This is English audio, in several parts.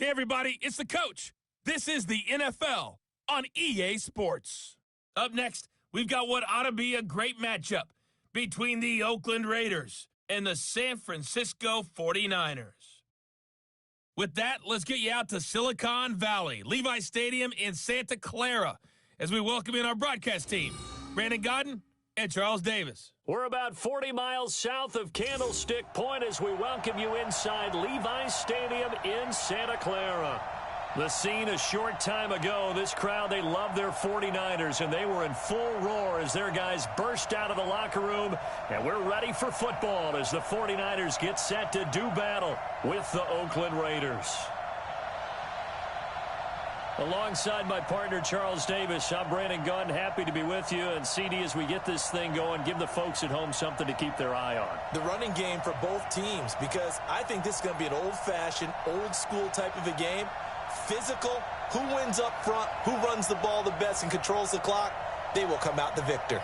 Hey, everybody, it's the coach. This is the NFL on EA Sports. Up next, we've got what ought to be a great matchup between the Oakland Raiders and the San Francisco 49ers. With that, let's get you out to Silicon Valley, Levi Stadium in Santa Clara, as we welcome in our broadcast team, Brandon Godden and Charles Davis. We're about 40 miles south of Candlestick Point as we welcome you inside Levi Stadium in Santa Clara. The scene a short time ago, this crowd, they love their 49ers, and they were in full roar as their guys burst out of the locker room, and we're ready for football as the 49ers get set to do battle with the Oakland Raiders. Alongside my partner, Charles Davis, I'm Brandon Gunn, happy to be with you. And CD, as we get this thing going, give the folks at home something to keep their eye on. The running game for both teams, because I think this is going to be an old-fashioned, old-school type of a game. Physical, who wins up front, who runs the ball the best and controls the clock, they will come out the victor.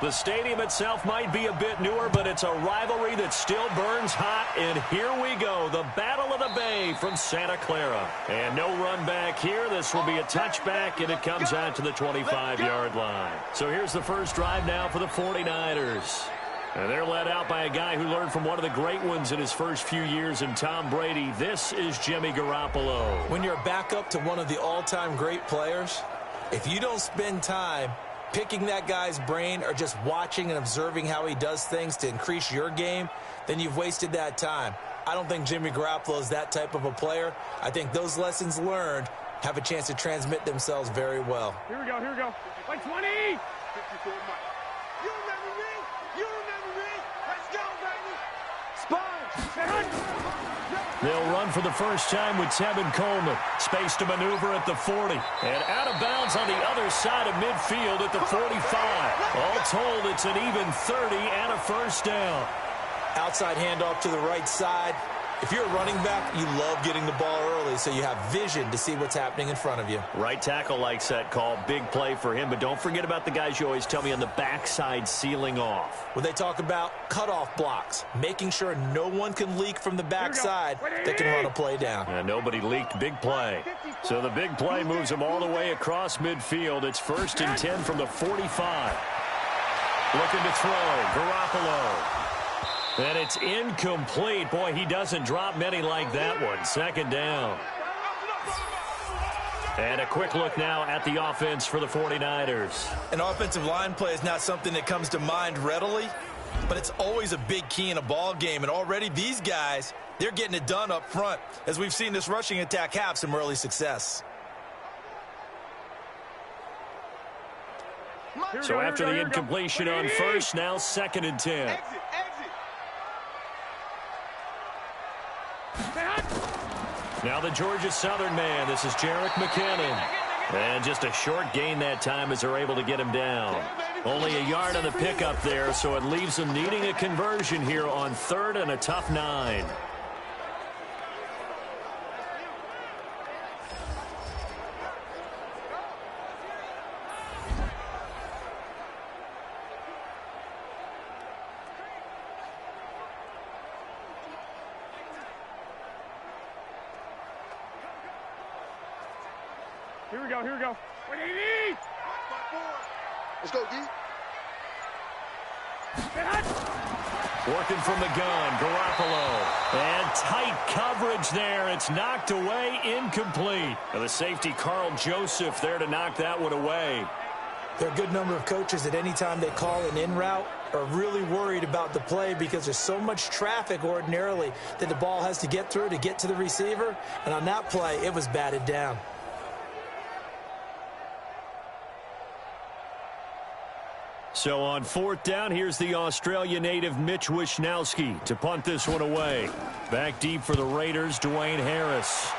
The stadium itself might be a bit newer, but it's a rivalry that still burns hot. And here we go, the Battle of the Bay from Santa Clara. And no run back here. This will be a touchback, and it comes out to the 25-yard line. So here's the first drive now for the 49ers. And they're led out by a guy who learned from one of the great ones in his first few years in Tom Brady. This is Jimmy Garoppolo. When you're a backup to one of the all-time great players, if you don't spend time picking that guy's brain or just watching and observing how he does things to increase your game, then you've wasted that time. I don't think Jimmy Garoppolo is that type of a player. I think those lessons learned have a chance to transmit themselves very well. Here we go. Like 20! 54 Mike. You remember me? Let's go, baby! Sponge! They'll run for the first time with Tevin Coleman. Space to maneuver at the 40. And out of bounds on the other side of midfield at the 45. All told, it's an even 30 and a first down. Outside handoff to the right side. If you're a running back, you love getting the ball early so you have vision to see what's happening in front of you. Right tackle likes that call. Big play for him. But don't forget about the guys you always tell me on the backside sealing off. When they talk about cutoff blocks, making sure no one can leak from the backside that can run a play down. And nobody leaked. Big play. So the big play moves them all the way across midfield. It's 1st and 10 from the 45. Looking to throw. Garoppolo. And it's incomplete. Boy, he doesn't drop many like that one. 2nd down. And a quick look now at the offense for the 49ers. An offensive line play is not something that comes to mind readily, but it's always a big key in a ball game. And already these guys, they're getting it done up front, as we've seen this rushing attack have some early success. So after the incompletion on first, now 2nd and 10. Now the Georgia Southern man. This is Jerick McKinnon. And just a short gain that time as they're able to get him down. Only a yard on the pickup there, so it leaves them needing a conversion here on 3rd and a tough 9. Here we go. 180! Let's go, D. Working from the gun, Garoppolo. And tight coverage there. It's knocked away, incomplete. And the safety, Carl Joseph, there to knock that one away. There are a good number of coaches that any time they call an in route are really worried about the play because there's so much traffic ordinarily that the ball has to get through to get to the receiver. And on that play, it was batted down. So on 4th down, here's the Australia native Mitch Wishnowsky to punt this one away. Back deep for the Raiders, Dwayne Harris.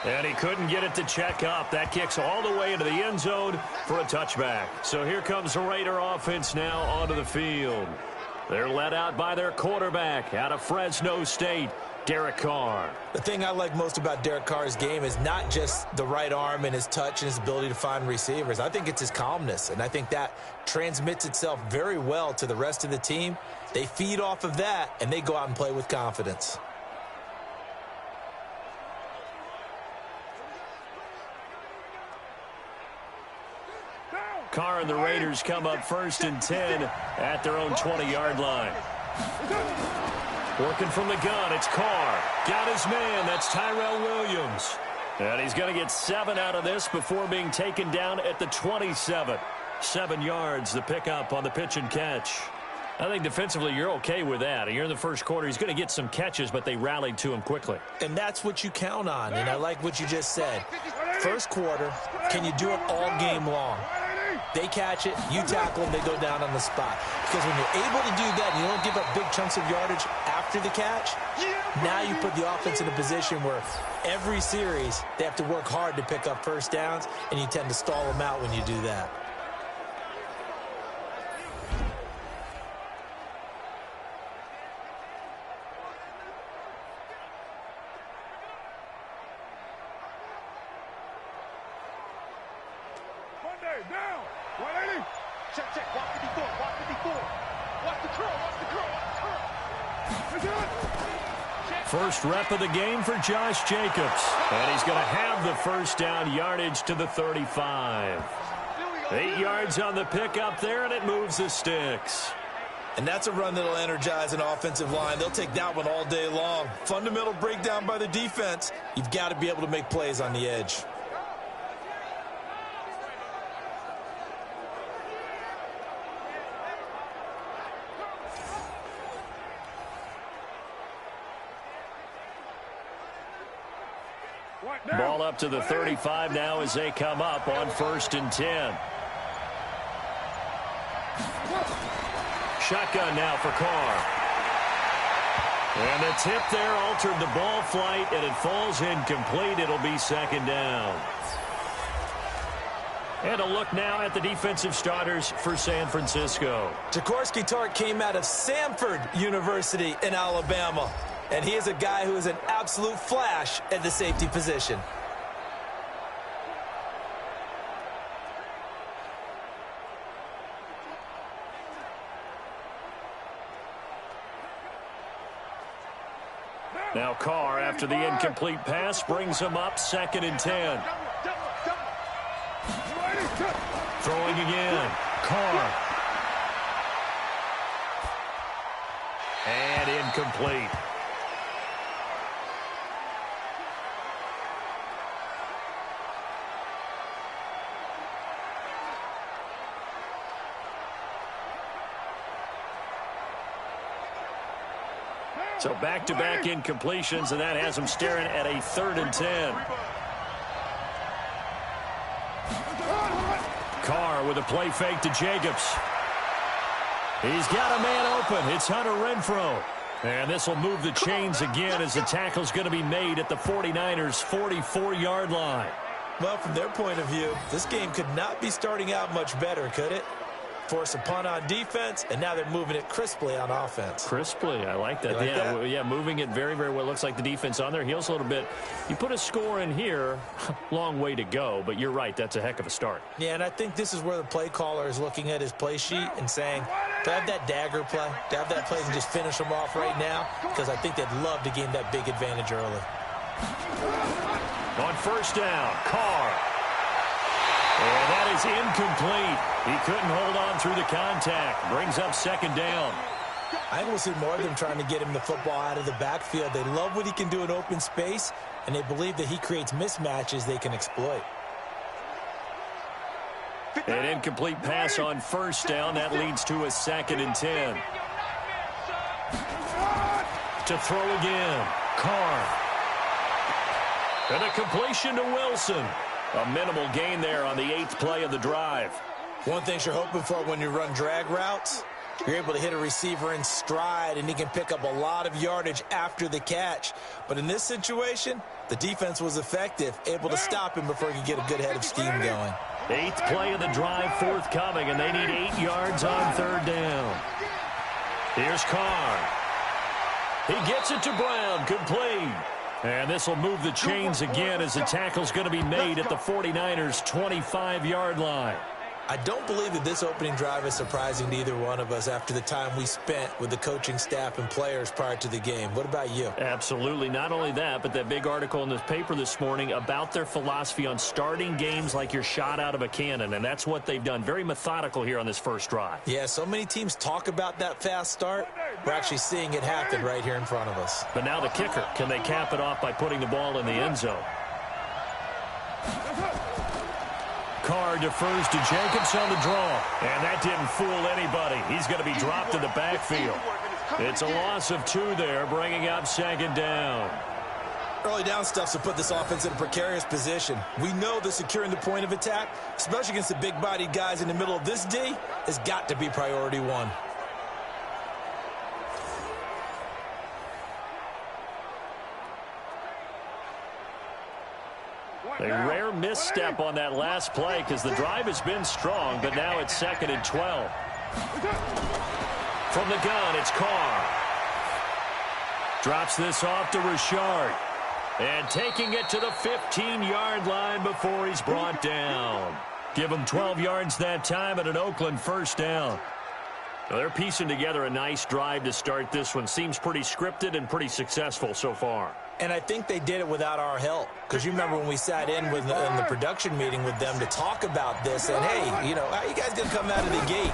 And he couldn't get it to check up. That kicks all the way into the end zone for a touchback. So here comes the Raider offense now onto the field. They're led out by their quarterback out of Fresno State, Derek Carr. The thing I like most about Derek Carr's game is not just the right arm and his touch and his ability to find receivers. I think it's his calmness, and I think that transmits itself very well to the rest of the team. They feed off of that, and they go out and play with confidence. Carr and the Raiders come up 1st and 10 at their own 20-yard line. Working from the gun, it's Carr. Got his man, that's Tyrell Williams. And he's going to get 7 out of this before being taken down at the 27. 7 yards, the pickup on the pitch and catch. I think defensively you're okay with that. You're in the first quarter. He's going to get some catches, but they rallied to him quickly. And that's what you count on, and I like what you just said. First quarter, can you do it all game long? They catch it, you tackle them, they go down on the spot. Because when you're able to do that, you don't give up big chunks of yardage after the catch, now you put the offense in a position where every series they have to work hard to pick up first downs, and you tend to stall them out when you do that. Down. 180. Check. Watch 54. Watch 54. Watch the curl. Watch the curl. Watch the curl. First rep of the game for Josh Jacobs. And he's going to have the first down yardage to the 35. 8 yards on the pickup there, and it moves the sticks. And that's a run that'll energize an offensive line. They'll take that one all day long. Fundamental breakdown by the defense. You've got to be able to make plays on the edge. Ball up to the 35 now as they come up on 1st and 10. Shotgun now for Carr. And the tip there altered the ball flight, and it falls incomplete. It'll be 2nd down. And a look now at the defensive starters for San Francisco. Jaworski Tartt came out of Samford University in Alabama. And he is a guy who is an absolute flash at the safety position. Now Carr, after the incomplete pass, brings him up 2nd and 10. Throwing again. Carr. And incomplete. So back-to-back incompletions, and that has him staring at a 3rd and 10. Carr with a play fake to Jacobs. He's got a man open. It's Hunter Renfrow. And this will move the chains again as the tackle's going to be made at the 49ers' 44-yard line. Well, from their point of view, this game could not be starting out much better, could it? Force a punt on defense, and now they're moving it crisply on offense. Crisply, I like that. Yeah, moving it very, very well. Looks like the defense on their heels a little bit. You put a score in here, long way to go, but you're right, that's a heck of a start. Yeah, and I think this is where the play caller is looking at his play sheet and saying, to have that dagger play, to have that play and just finish them off right now, because I think they'd love to gain that big advantage early. On 1st down, Carr. And that is incomplete. He couldn't hold on through the contact. Brings up 2nd down. I think we'll see more of them trying to get him the football out of the backfield. They love what he can do in open space, and they believe that he creates mismatches they can exploit. An incomplete pass on 1st down. That leads to a 2nd and 10. To throw again. Carr. And a completion to Wilson. A minimal gain there on the 8th play of the drive. One thing you're hoping for when you run drag routes, you're able to hit a receiver in stride, and he can pick up a lot of yardage after the catch. But in this situation, the defense was effective, able to stop him before he could get a good head of steam going. 8th play of the drive forthcoming, and they need 8 yards on 3rd down. Here's Carr. He gets it to Brown, complete. And this will move the chains again as the tackle's going to be made at the 49ers' 25-yard line. I don't believe that this opening drive is surprising to either one of us after the time we spent with the coaching staff and players prior to the game. What about you? Absolutely. Not only that, but that big article in the paper this morning about their philosophy on starting games like you're shot out of a cannon, and that's what they've done. Very methodical here on this first drive. Yeah, so many teams talk about that fast start. We're actually seeing it happen right here in front of us. But now the kicker. Can they cap it off by putting the ball in the end zone? Carr defers to Jacobs on the draw, and that didn't fool anybody. He's going to be dropped in the backfield. It's a loss of 2 there, bringing up second down. Early down stuff to put this offense in a precarious position. We know that securing the point of attack, especially against the big-bodied guys in the middle of this D, has got to be priority 1. A rare misstep on that last play because the drive has been strong, but now it's 2nd and 12. From the gun, it's Carr. Drops this off to Richard. And taking it to the 15-yard line before he's brought down. Give him 12 yards that time and an Oakland first down. Well, they're piecing together a nice drive to start this one. Seems pretty scripted and pretty successful so far. And I think they did it without our help. Because you remember when we sat in the production meeting with them to talk about this. And, hey, how you guys going to come out of the gate?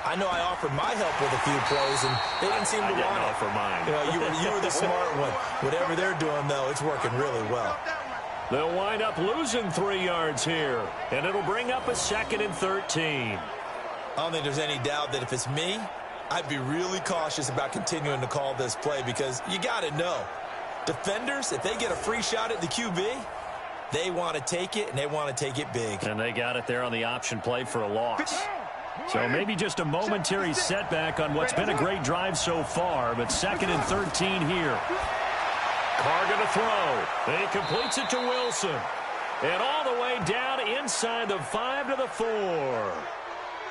I know I offered my help with a few plays, and they didn't seem to want it. I didn't offer mine. You were the smart one. Whatever they're doing, though, it's working really well. They'll wind up losing 3 yards here. And it'll bring up a 2nd and 13. I don't think there's any doubt that if it's me, I'd be really cautious about continuing to call this play because you got to know. Defenders, if they get a free shot at the QB, they want to take it, and they want to take it big. And they got it there on the option play for a loss. So maybe just a momentary setback on what's been a great drive so far, but 2nd and 13 here. Carr going to throw. He completes it to Wilson. And all the way down inside the 5 to the 4.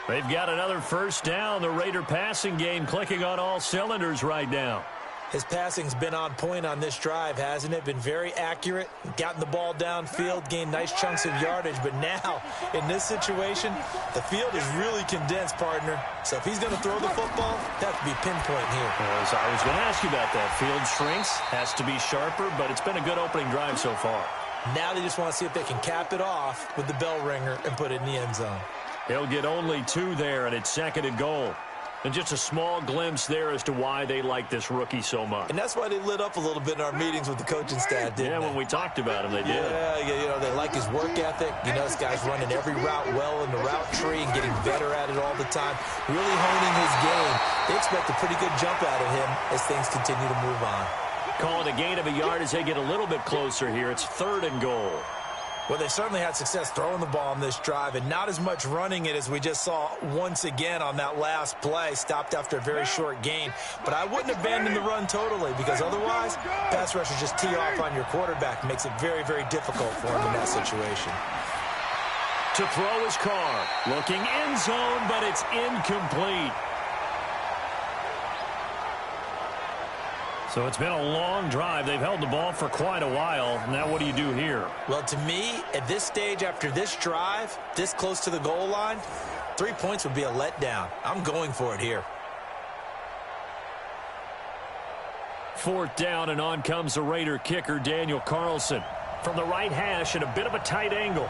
They've got another first down. The Raider passing game clicking on all cylinders right now. His passing's been on point on this drive, hasn't it? Been very accurate, gotten the ball downfield, gained nice chunks of yardage. But now, in this situation, the field is really condensed, partner. So if he's going to throw the football, that could be pinpoint here. As I was going to ask you about that. Field shrinks, has to be sharper, but it's been a good opening drive so far. Now they just want to see if they can cap it off with the bell ringer and put it in the end zone. He'll get only 2 there, and it's 2nd and goal. And just a small glimpse there as to why they like this rookie so much. And that's why they lit up a little bit in our meetings with the coaching staff, didn't they? Yeah, when we talked about him, they did. Yeah, they like his work ethic. This guy's running every route well in the route tree and getting better at it all the time. Really honing his game. They expect a pretty good jump out of him as things continue to move on. Call it a gain of a yard as they get a little bit closer here. It's 3rd and goal. Well, they certainly had success throwing the ball on this drive and not as much running it as we just saw once again on that last play. Stopped after a very short gain. But I wouldn't abandon the run totally because otherwise, pass rushers just tee off on your quarterback. Makes it very, very difficult for him in that situation. To throw is Carr. Looking end zone, but it's incomplete. So it's been a long drive. They've held the ball for quite a while. Now what do you do here? Well, to me, at this stage after this drive, this close to the goal line, 3 points would be a letdown. I'm going for it here. 4th down, and on comes the Raider kicker, Daniel Carlson. From the right hash at a bit of a tight angle.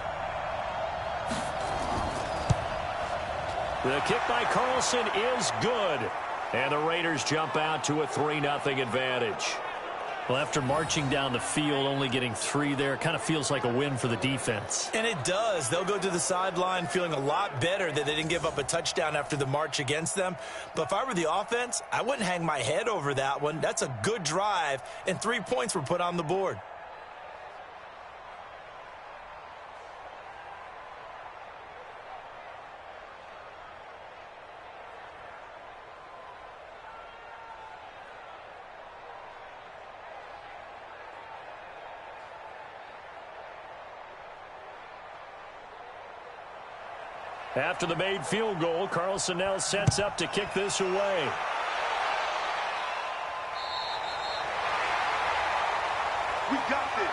The kick by Carlson is good. And the Raiders jump out to a 3-0 advantage. Well, after marching down the field, only getting 3 there, kind of feels like a win for the defense. And it does. They'll go to the sideline feeling a lot better that they didn't give up a touchdown after the march against them. But if I were the offense, I wouldn't hang my head over that one. That's a good drive, and 3 points were put on the board. After the made field goal, Carlson now sets up to kick this away. We got this.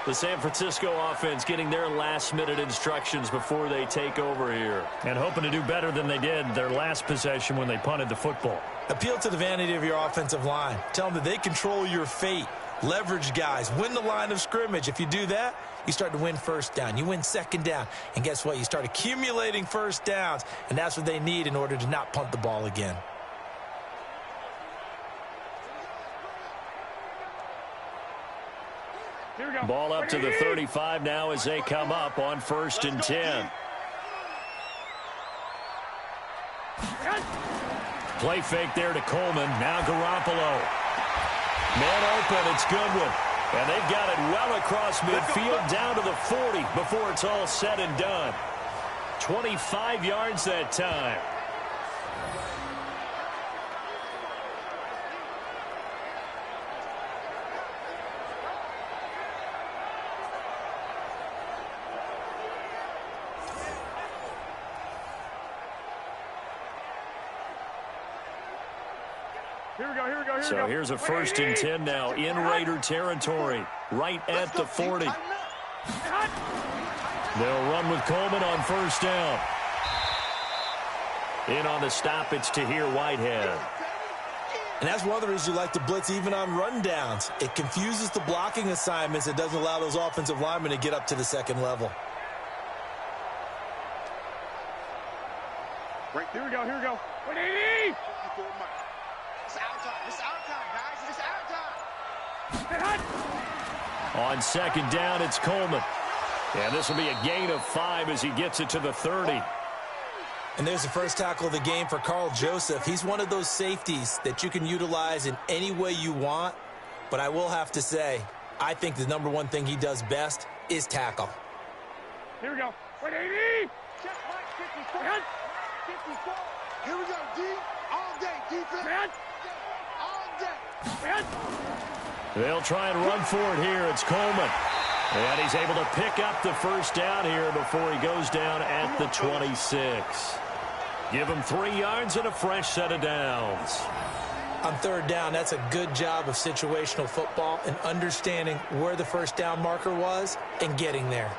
The San Francisco offense getting their last-minute instructions before they take over here. And hoping to do better than they did their last possession when they punted the football. Appeal to the vanity of your offensive line. Tell them that they control your fate. Leverage guys. Win the line of scrimmage. If you do that, you start to win first down. You win second down. And guess what? You start accumulating first downs. And that's what they need in order to not punt the ball again. Here we go. Ball up to the 35 now as they come up on 1st and 10. Play fake there to Coleman. Now Garoppolo. Man open. It's Goodwin. And they've got it well across midfield down to the 40 before it's all said and done. 25 yards that time. Here we go, here we go, here we So go. here's a 1st and 10 now in Raider territory, right at the 40. They'll run with Coleman on 1st down. In on the stop, it's Tahir Whitehead. And that's one of the reasons you like to blitz even on rundowns. It confuses the blocking assignments. It doesn't allow those offensive linemen to get up to the second level. Right, here we go, here we go. 180! It's our time. It's our time, guys. It's our time. On 2nd down, it's Coleman. And this will be a gain of 5 as he gets it to the 30. And there's the first tackle of the game for Carl Joseph. He's one of those safeties that you can utilize in any way you want. But I will have to say, I think the #1 thing he does best is tackle. Here we go. 180! Check Mike, 54. 54. Here we go, D. All day, defense. Man. All day. Man. They'll try and run for it here. It's Coleman. And he's able to pick up the 1st down here before he goes down at the 26. Give him 3 yards and a fresh set of downs. On 3rd down, that's a good job of situational football and understanding where the 1st down marker was and getting there.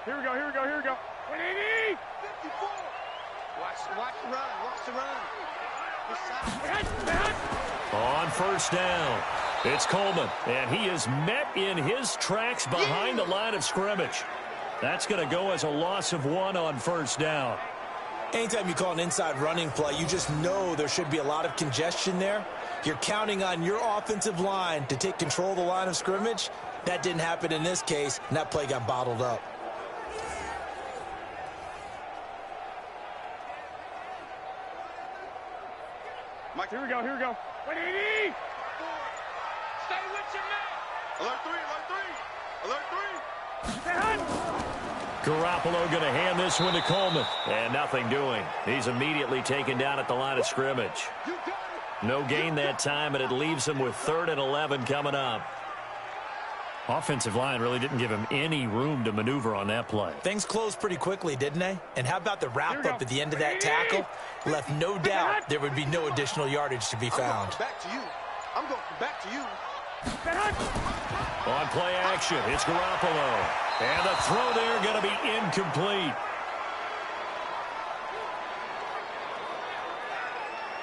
Here we go, here we go, here we go. 180! 54. Watch the run. Watch the run. This side. On 1st down, it's Coleman. And he is met in his tracks behind the line of scrimmage. That's going to go as a loss of 1 on 1st down. Anytime you call an inside running play, you just know there should be a lot of congestion there. You're counting on your offensive line to take control of the line of scrimmage. That didn't happen in this case, and that play got bottled up. Mike, here we go, here we go. 180! Stay with your man. Alert 3, alert 3. Alert 3. Garoppolo going to hand this one to Coleman. And nothing doing. He's immediately taken down at the line of scrimmage. You got it. No gain that time, and it leaves him with 3rd and 11 coming up. Offensive line really didn't give him any room to maneuver on that play. Things closed pretty quickly, didn't they? And how about the wrap-up at the end of that tackle? Left no doubt there would be no additional yardage to be found. Back to you. I'm going back to you. On play action, it's Garoppolo. And the throw there going to be incomplete.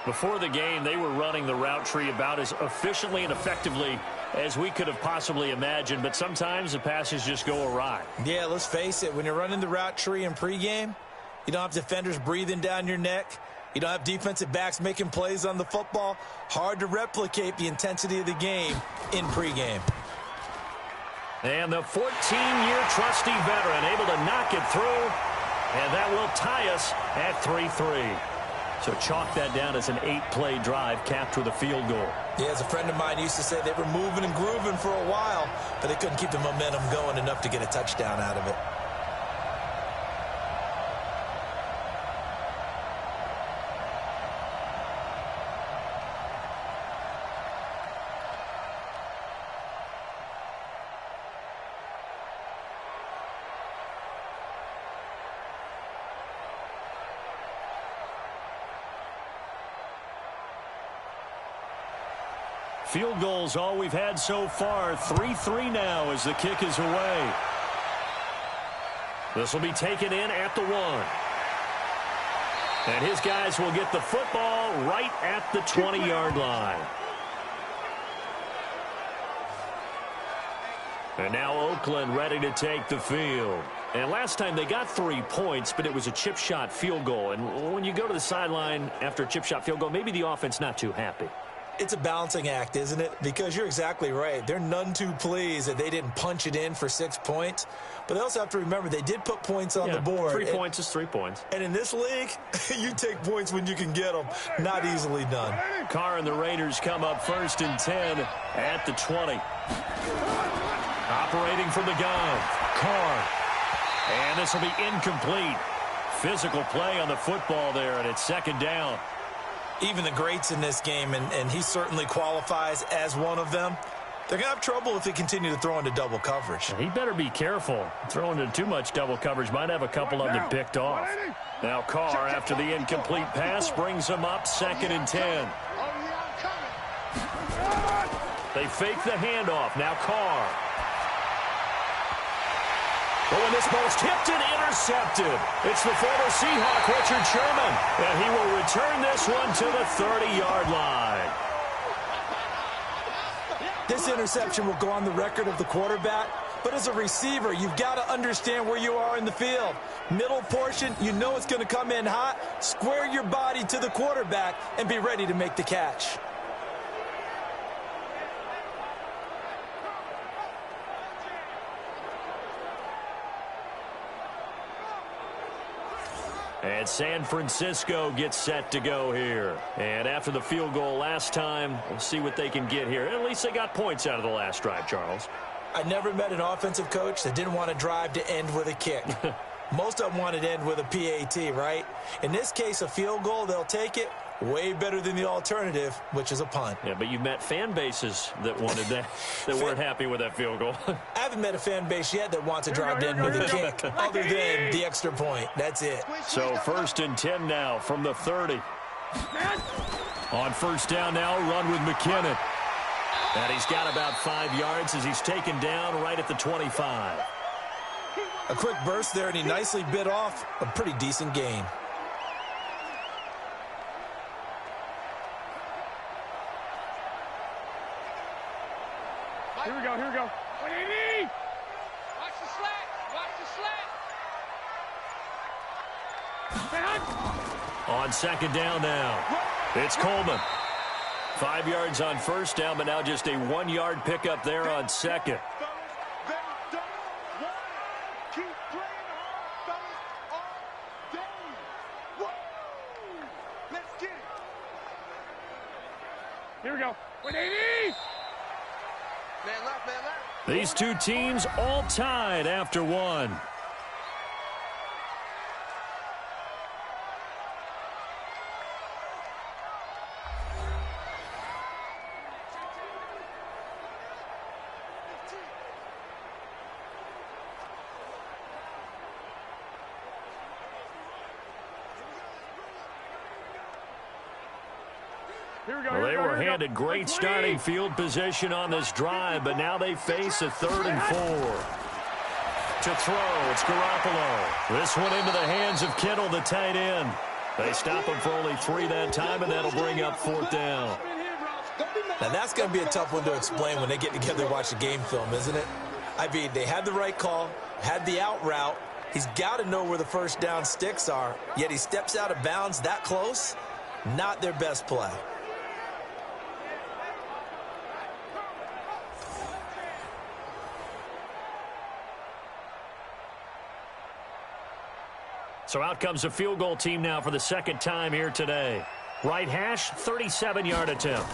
Before the game, they were running the route tree about as efficiently and effectively as we could have possibly imagined, but sometimes the passes just go awry. Yeah, let's face it. When you're running the route tree in pregame, you don't have defenders breathing down your neck. You don't have defensive backs making plays on the football. Hard to replicate the intensity of the game in pregame. And the 14-year trusty veteran able to knock it through, and that will tie us at 3-3. So chalk that down as an 8-play drive capped with a field goal. Yeah, as a friend of mine used to say, they were moving and grooving for a while, but they couldn't keep the momentum going enough to get a touchdown out of it. Field goals all we've had so far. 3-3 now as the kick is away. This will be taken in at the 1. And his guys will get the football right at the 20-yard line. And now Oakland ready to take the field. And last time they got 3 points, but it was a chip shot field goal. And when you go to the sideline after a chip shot field goal, maybe the offense not too happy. It's a balancing act, isn't it? Because you're exactly right. They're none too pleased that they didn't punch it in for 6 points. But they also have to remember they did put points on the board. 3 points is 3 points. And in this league, you take points when you can get them. Not easily done. Carr and the Raiders come up 1st and 10 at the 20. Operating from the gun, Carr. And this will be incomplete. Physical play on the football there, and it's 2nd down. Even the greats in this game, and he certainly qualifies as one of them, they're going to have trouble if they continue to throw into double coverage. He better be careful. Throwing into too much double coverage might have a couple of them picked off. Now Carr, after the incomplete pass, brings him up 2nd and 10. They fake the handoff. Now Carr. But when this ball's tipped and intercepted, it's the former Seahawk, Richard Sherman, and he will return this one to the 30-yard line. This interception will go on the record of the quarterback, but as a receiver, you've got to understand where you are in the field. Middle portion, you know it's going to come in hot. Square your body to the quarterback and be ready to make the catch. And San Francisco gets set to go here. And after the field goal last time, we'll see what they can get here. At least they got points out of the last drive, Charles. I never met an offensive coach that didn't want to drive to end with a kick. Most of them wanted to end with a PAT, right? In this case, a field goal, they'll take it. Way better than the alternative, which is a punt. Yeah, but you met fan bases that wanted that, that weren't happy with that field goal. I haven't met a fan base yet that wants to drive in with a kick other than the extra point. That's it. So 1st and 10 now from the 30. On 1st down now, run with McKinnon. And he's got about 5 yards as he's taken down right at the 25. A quick burst there, and he nicely bit off a pretty decent gain. Here we go, here we go. What do you need? Watch the slat. Watch the slat. On 2nd down now, it's Coleman. 5 yards on 1st down, but now just a 1-yard pickup there on 2nd. They don't want it. Keep playing hard, fellas, all day. Woo! Let's get it. Here we go. What do you need? Man left, man left. These two teams all tied after 1. Well, they were handed great starting field position on this drive, but now they face a 3rd and 4. To throw, it's Garoppolo. This one into the hands of Kittle, the tight end. They stop him for only 3 that time, and that'll bring up 4th down. Now, that's going to be a tough one to explain when they get together and watch the game film, isn't it? I mean, they had the right call, had the out route. He's got to know where the 1st down sticks are, yet he steps out of bounds that close. Not their best play. So out comes a field goal team now for the 2nd time here today. Right hash, 37-yard attempt.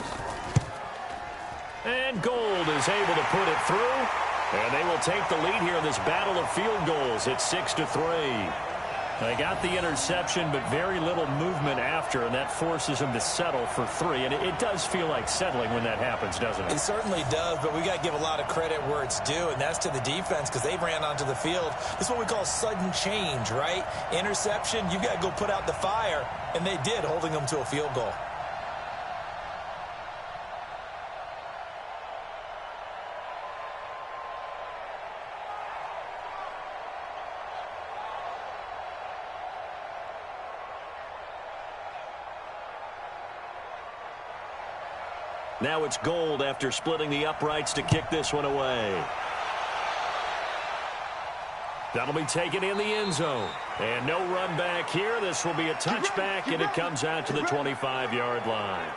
And Gold is able to put it through. And they will take the lead here in this battle of field goals. It's 6-3. They got the interception, but very little movement after, and that forces them to settle for 3. And it does feel like settling when that happens, doesn't it? It certainly does, but we got to give a lot of credit where it's due, and that's to the defense because they ran onto the field. This is what we call sudden change, right? Interception, you got to go put out the fire, and they did, holding them to a field goal. Now it's Gold after splitting the uprights to kick this one away. That'll be taken in the end zone. And no run back here. This will be a touchback, and it comes out to the 25-yard line.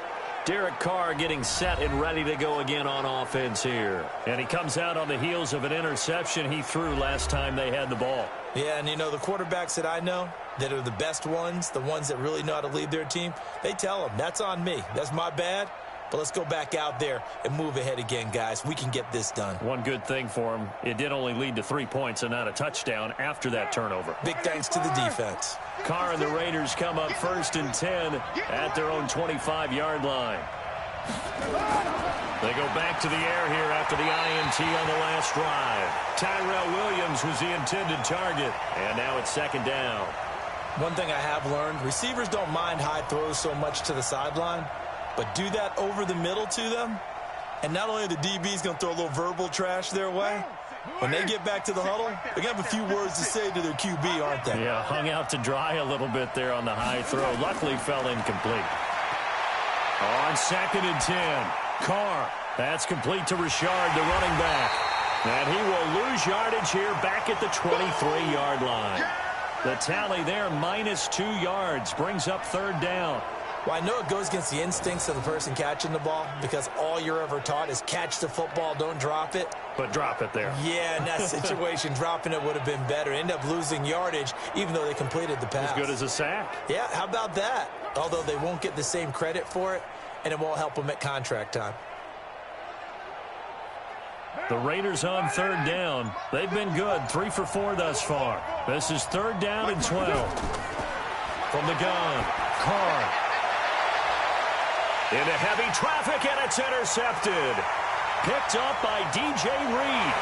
Derek Carr getting set and ready to go again on offense here. And he comes out on the heels of an interception he threw last time they had the ball. Yeah, and you know, the quarterbacks that I know that are the best ones, the ones that really know how to lead their team, they tell them, that's on me. That's my bad. But let's go back out there and move ahead again, guys. We can get this done. One good thing for him, it did only lead to 3 points and not a touchdown after that turnover. Big thanks to the defense. Carr and the Raiders come up 1st and 10 at their own 25-yard line. They go back to the air here after the INT on the last drive. Tyrell Williams was the intended target, and now it's 2nd down. One thing I have learned, receivers don't mind high throws so much to the sideline, but do that over the middle to them, and not only are the DBs going to throw a little verbal trash their way, when they get back to the huddle, they're going to have a few words to say to their QB, aren't they? Yeah, hung out to dry a little bit there on the high throw. Luckily fell incomplete. On 2nd and 10, Carr. That's complete to Richard, the running back. And he will lose yardage here back at the 23-yard line. The tally there, -2 yards, brings up 3rd down. Well, I know it goes against the instincts of the person catching the ball because all you're ever taught is catch the football, don't drop it. But drop it there. Yeah, in that situation, dropping it would have been better. End up losing yardage, even though they completed the pass. As good as a sack. Yeah, how about that? Although they won't get the same credit for it, and it won't help them at contract time. The Raiders on 3rd down. They've been good, 3 for 4 thus far. This is 3rd down and 12. From the gun, Carr. Into heavy traffic, and it's intercepted. Picked up by DJ Reed.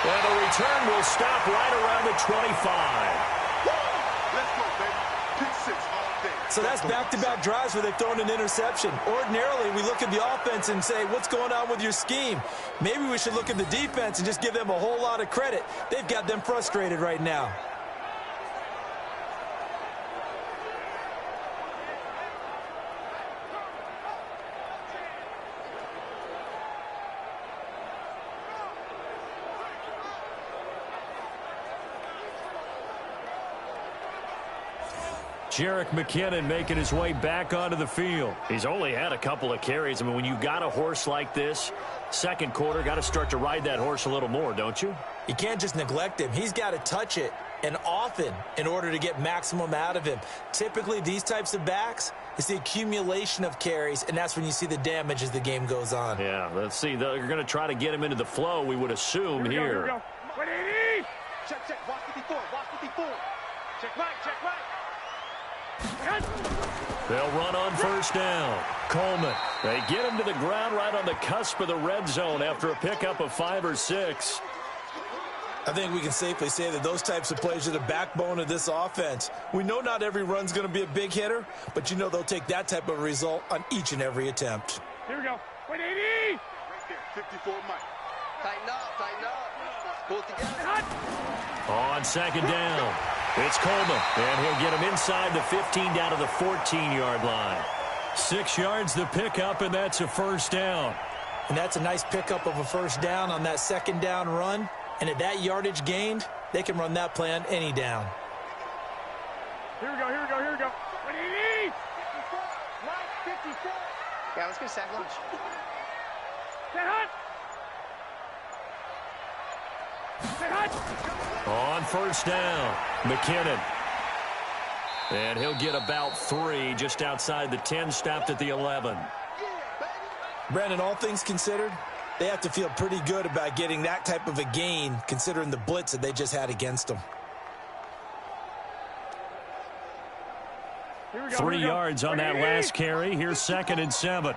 And the return will stop right around the 25. Let's go, baby. Pick 6 all day. So that's back-to-back drives where they've thrown an interception. Ordinarily, we look at the offense and say, what's going on with your scheme? Maybe we should look at the defense and just give them a whole lot of credit. They've got them frustrated right now. Jerick McKinnon making his way back onto the field. He's only had a couple of carries. I mean, when you got a horse like this, 2nd quarter, got to start to ride that horse a little more, don't you? You can't just neglect him. He's got to touch it, and often, in order to get maximum out of him. Typically, these types of backs, it's the accumulation of carries, and that's when you see the damage as the game goes on. Yeah, let's see. They're going to try to get him into the flow, we would assume here. Here we go. 180. Check. Watch 54. Watch 54. Check right. They'll run on 1st down. Coleman. They get him to the ground right on the cusp of the red zone after a pickup of 5 or 6. I think we can safely say that those types of plays are the backbone of this offense. We know not every run's going to be a big hitter, but you know they'll take that type of result on each and every attempt. Here we go. 180. Right there. 54 Mike. Tighten up. Pull it together. On 2nd down, it's Coleman, and he'll get him inside the 15 down to the 14-yard line. 6 yards the pickup, and that's a 1st down. And that's a nice pickup of a 1st down on that 2nd down run. And at that yardage gained, they can run that play on any down. Here we go. 180. 54. Mike, 54. Yeah, let's get sack lunch. Set hot. On 1st down, McKinnon. And he'll get about 3 just outside the 10, stopped at the 11. Brandon, all things considered, they have to feel pretty good about getting that type of a gain considering the blitz that they just had against them. 3 yards on that last carry. Here's 2nd and 7.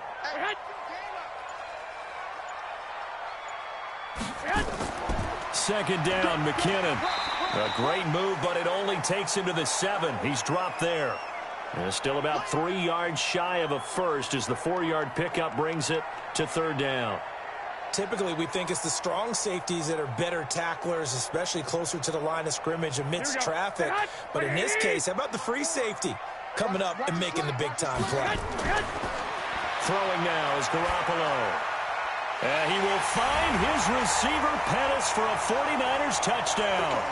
2nd down, McKinnon. A great move, but it only takes him to the 7. He's dropped there. And still about 3 yards shy of a 1st as the 4-yard pickup brings it to 3rd down. Typically, we think it's the strong safeties that are better tacklers, especially closer to the line of scrimmage amidst traffic. But in this case, how about the free safety coming up and making the big-time play? Throwing now is Garoppolo. And he will find his receiver, Pettis, for a 49ers touchdown.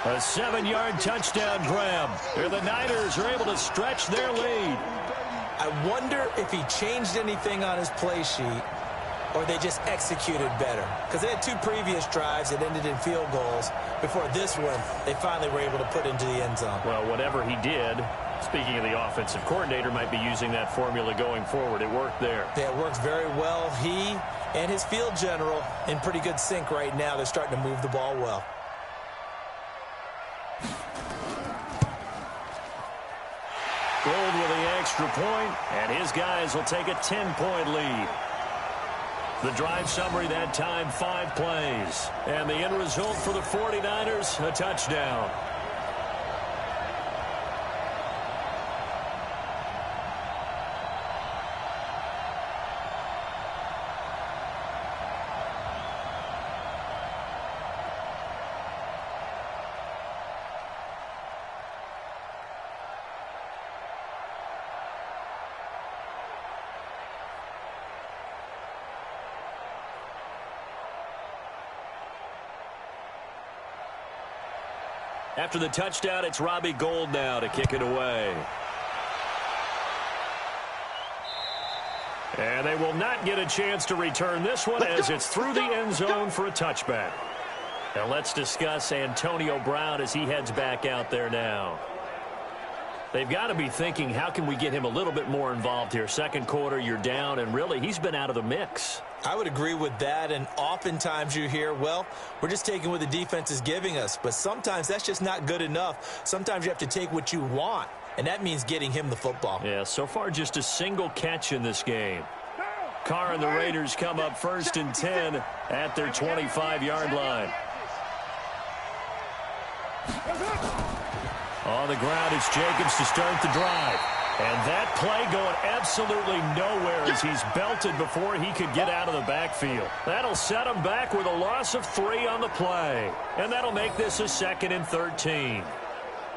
A 7-yard touchdown grab. Here the Niners are able to stretch their lead. I wonder if he changed anything on his play sheet or they just executed better. Because they had 2 previous drives that ended in field goals. Before this one, they finally were able to put into the end zone. Well, whatever he did, speaking of the offensive coordinator, might be using that formula going forward. It worked there. Yeah, it works very well. He and his field general in pretty good sync right now. They're starting to move the ball well. Gold with the extra point, and his guys will take a 10-point lead. The drive summary that time, 5 plays. And the end result for the 49ers, a touchdown. After the touchdown, it's Robbie Gould now to kick it away. And they will not get a chance to return this one as it's through the end zone for a touchback. Now let's discuss Antonio Brown as he heads back out there now. They've got to be thinking, how can we get him a little bit more involved here? Second quarter, you're down, and really, he's been out of the mix. I would agree with that, and oftentimes you hear, well, we're just taking what the defense is giving us, but sometimes that's just not good enough. Sometimes you have to take what you want, and that means getting him the football. Yeah, so far just a single catch in this game. Carr and the Raiders come up 1st and 10 at their 25-yard line. On the ground, it's Jacobs to start the drive. And that play going absolutely nowhere as he's belted before he could get out of the backfield. That'll set him back with a loss of 3 on the play. And that'll make this a 2nd and 13.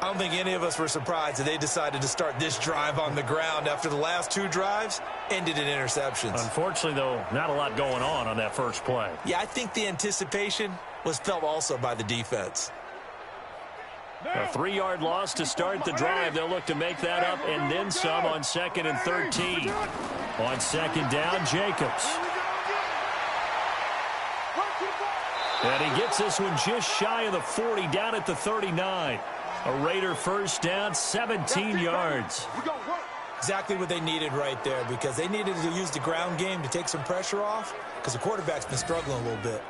I don't think any of us were surprised that they decided to start this drive on the ground after the last 2 drives ended in interceptions. Unfortunately, though, not a lot going on that first play. Yeah, I think the anticipation was felt also by the defense. A 3-yard loss to start the drive. They'll look to make that up and then some on 2nd and 13. On 2nd down, Jacobs. And he gets this one just shy of the 40, down at the 39. A Raider first down, 17 yards. Exactly what they needed right there, because they needed to use the ground game to take some pressure off, because the quarterback's been struggling a little bit.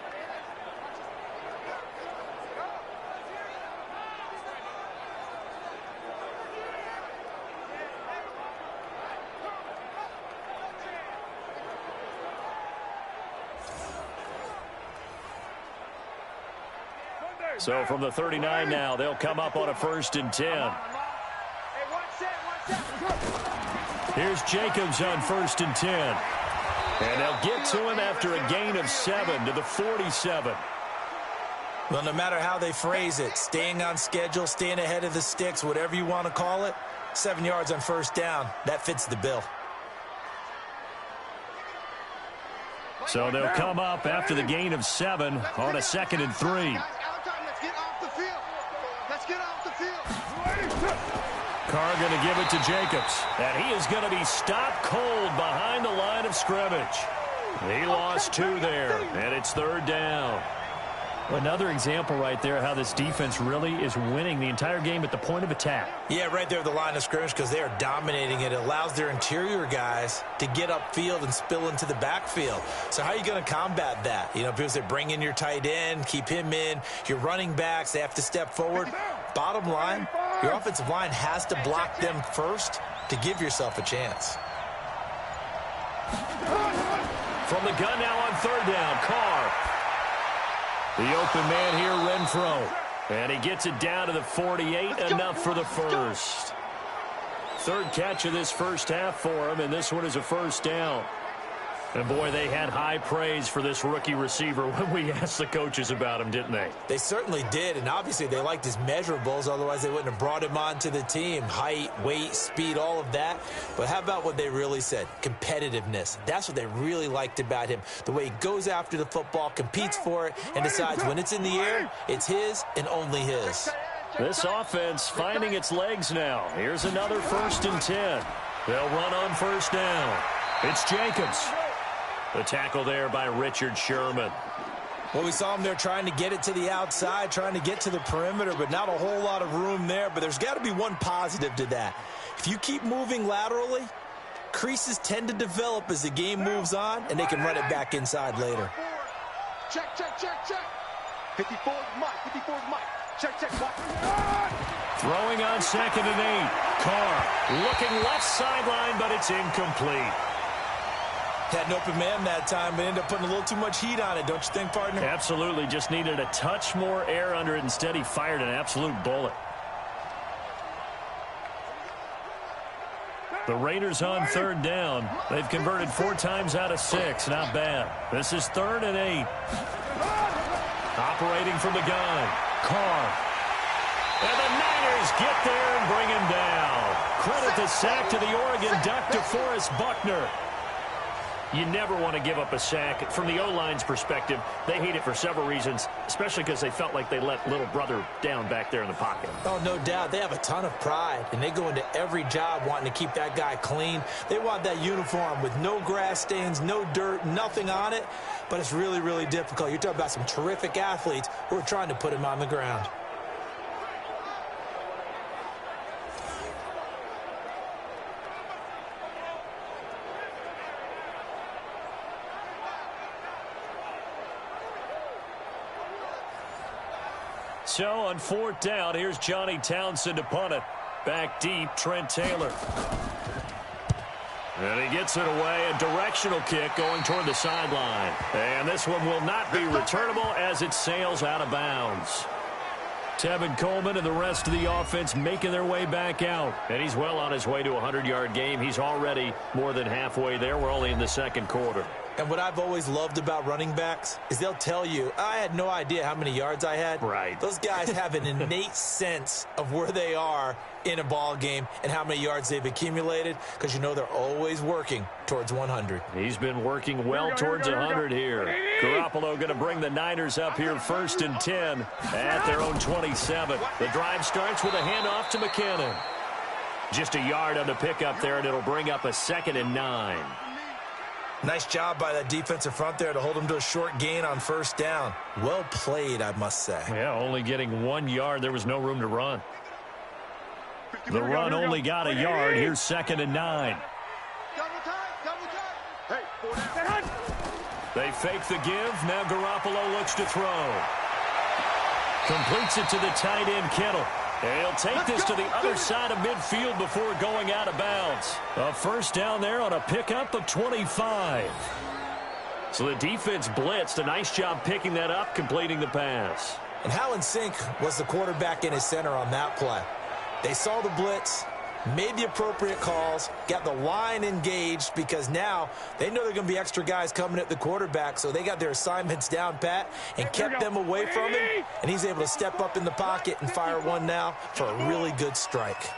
So from the 39 now, they'll come up on a 1st and 10. Here's Jacobs on 1st and 10. And they'll get to him after a gain of 7 to the 47. Well, no matter how they phrase it, staying on schedule, staying ahead of the sticks, whatever you want to call it, 7 yards on 1st down, that fits the bill. So they'll come up after the gain of 7 on a 2nd and 3. Carr going to give it to Jacobs. And he is going to be stopped cold behind the line of scrimmage. He lost 2 there, and it's 3rd down. Another example right there how this defense really is winning the entire game at the point of attack. Yeah, right there at the line of scrimmage, because they are dominating it. It allows their interior guys to get upfield and spill into the backfield. So how are you going to combat that? You know, people say bring in your tight end, keep him in. Your running backs, they have to step forward. Bottom line, your offensive line has to block them first to give yourself a chance. From the gun now on 3rd down, Carr. The open man here, Renfro. And he gets it down to the 48, enough for the first. 3rd catch of this first half for him, and this one is a 1st down. And boy, they had high praise for this rookie receiver when we asked the coaches about him, didn't they? They certainly did, and obviously they liked his measurables, otherwise they wouldn't have brought him onto the team. Height, weight, speed, all of that. But how about what they really said? Competitiveness. That's what they really liked about him. The way he goes after the football, competes for it, and decides when it's in the air, it's his and only his. This offense finding its legs now. Here's another 1st and 10. They'll run on 1st down. It's Jacobs. The tackle there by Richard Sherman. Well, we saw him there trying to get it to the outside, trying to get to the perimeter, but not a whole lot of room there. But there's got to be one positive to that. If you keep moving laterally, creases tend to develop as the game moves on, and they can run it back inside later. Check, check, check, check. 54 is Mike. 54 is Mike. Check, check, Mike. Throwing on 2nd and 8. Carr looking left sideline, but it's incomplete. Had an open man that time, but ended up putting a little too much heat on it, don't you think, partner? Absolutely. Just needed a touch more air under it. Instead, he fired an absolute bullet. The Raiders on 3rd down. They've converted 4 times out of 6. Not bad. This is 3rd and 8. Operating from the gun. Carr. And the Niners get there and bring him down. Credit the sack to the Oregon Duck, DeForest Buckner. You never want to give up a sack. From the O-line's perspective, they hate it for several reasons, especially because they felt like they let little brother down back there in the pocket. Oh, no doubt. They have a ton of pride, and they go into every job wanting to keep that guy clean. They want that uniform with no grass stains, no dirt, nothing on it, but it's really, really difficult. You're talking about some terrific athletes who are trying to put him on the ground. So on 4th down, here's Johnny Townsend to punt it. Back deep, Trent Taylor. And he gets it away. A directional kick going toward the sideline. And this one will not be returnable as it sails out of bounds. Tevin Coleman and the rest of the offense making their way back out. And he's well on his way to a 100-yard game. He's already more than halfway there. We're only in the 2nd quarter. And what I've always loved about running backs is they'll tell you, I had no idea how many yards I had. Right. Those guys have an innate sense of where they are in a ball game and how many yards they've accumulated because you know they're always working towards 100. He's been working well towards 100 here. Garoppolo going to bring the Niners up here 1st and 10 at their own 27. The drive starts with a handoff to McKinnon. Just a yard on the pickup there, and it'll bring up a 2nd and 9. Nice job by that defensive front there to hold them to a short gain on 1st down. Well played, I must say. Yeah, only getting 1 yard. There was no room to run. The run only got a yard. Here's 2nd and 9. Double time, double time. Hey, 4 down. They fake the give. Now Garoppolo looks to throw. Completes it to the tight end, Kittle. And he'll take this to the other side of midfield before going out of bounds. A 1st down there on a pickup of 25. So the defense blitzed. A nice job picking that up, completing the pass. And how in sync was the quarterback and his center on that play? They saw the blitz, made the appropriate calls, got the line engaged because now they know there are going to be extra guys coming at the quarterback, so they got their assignments down pat and kept them away from him, and he's able to step up in the pocket and fire one now for a really good strike.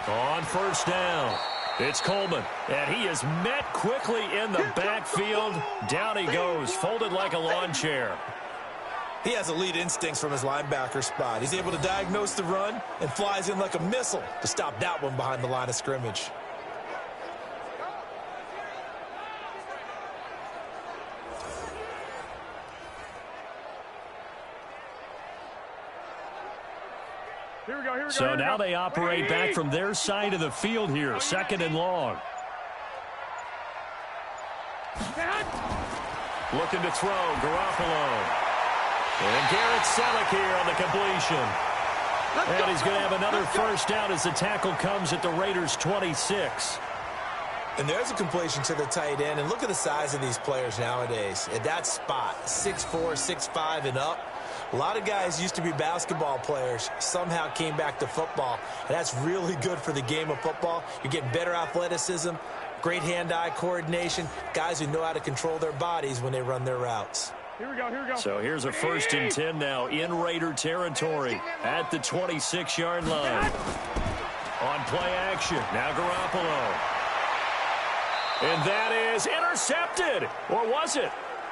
On 1st down, it's Coleman, and he is met quickly in the backfield. Down he goes, folded like a lawn chair. He has elite instincts from his linebacker spot. He's able to diagnose the run and flies in like a missile to stop that one behind the line of scrimmage. Here we go. So now they operate back from their side of the field here, 2nd and long. Looking to throw, Garoppolo. And Garrett Selleck here on the completion. And he's going to have another 1st down as the tackle comes at the Raiders' 26. And there's a completion to the tight end. And look at the size of these players nowadays. At that spot, 6'4", 6'5", and up. A lot of guys used to be basketball players, somehow came back to football. And that's really good for the game of football. You're getting better athleticism, great hand-eye coordination, guys who know how to control their bodies when they run their routes. Here we go, here we go. So here's a 1st and 10 now in Raider territory at the 26-yard line. On play action, now Garoppolo. And that is intercepted. Or was it?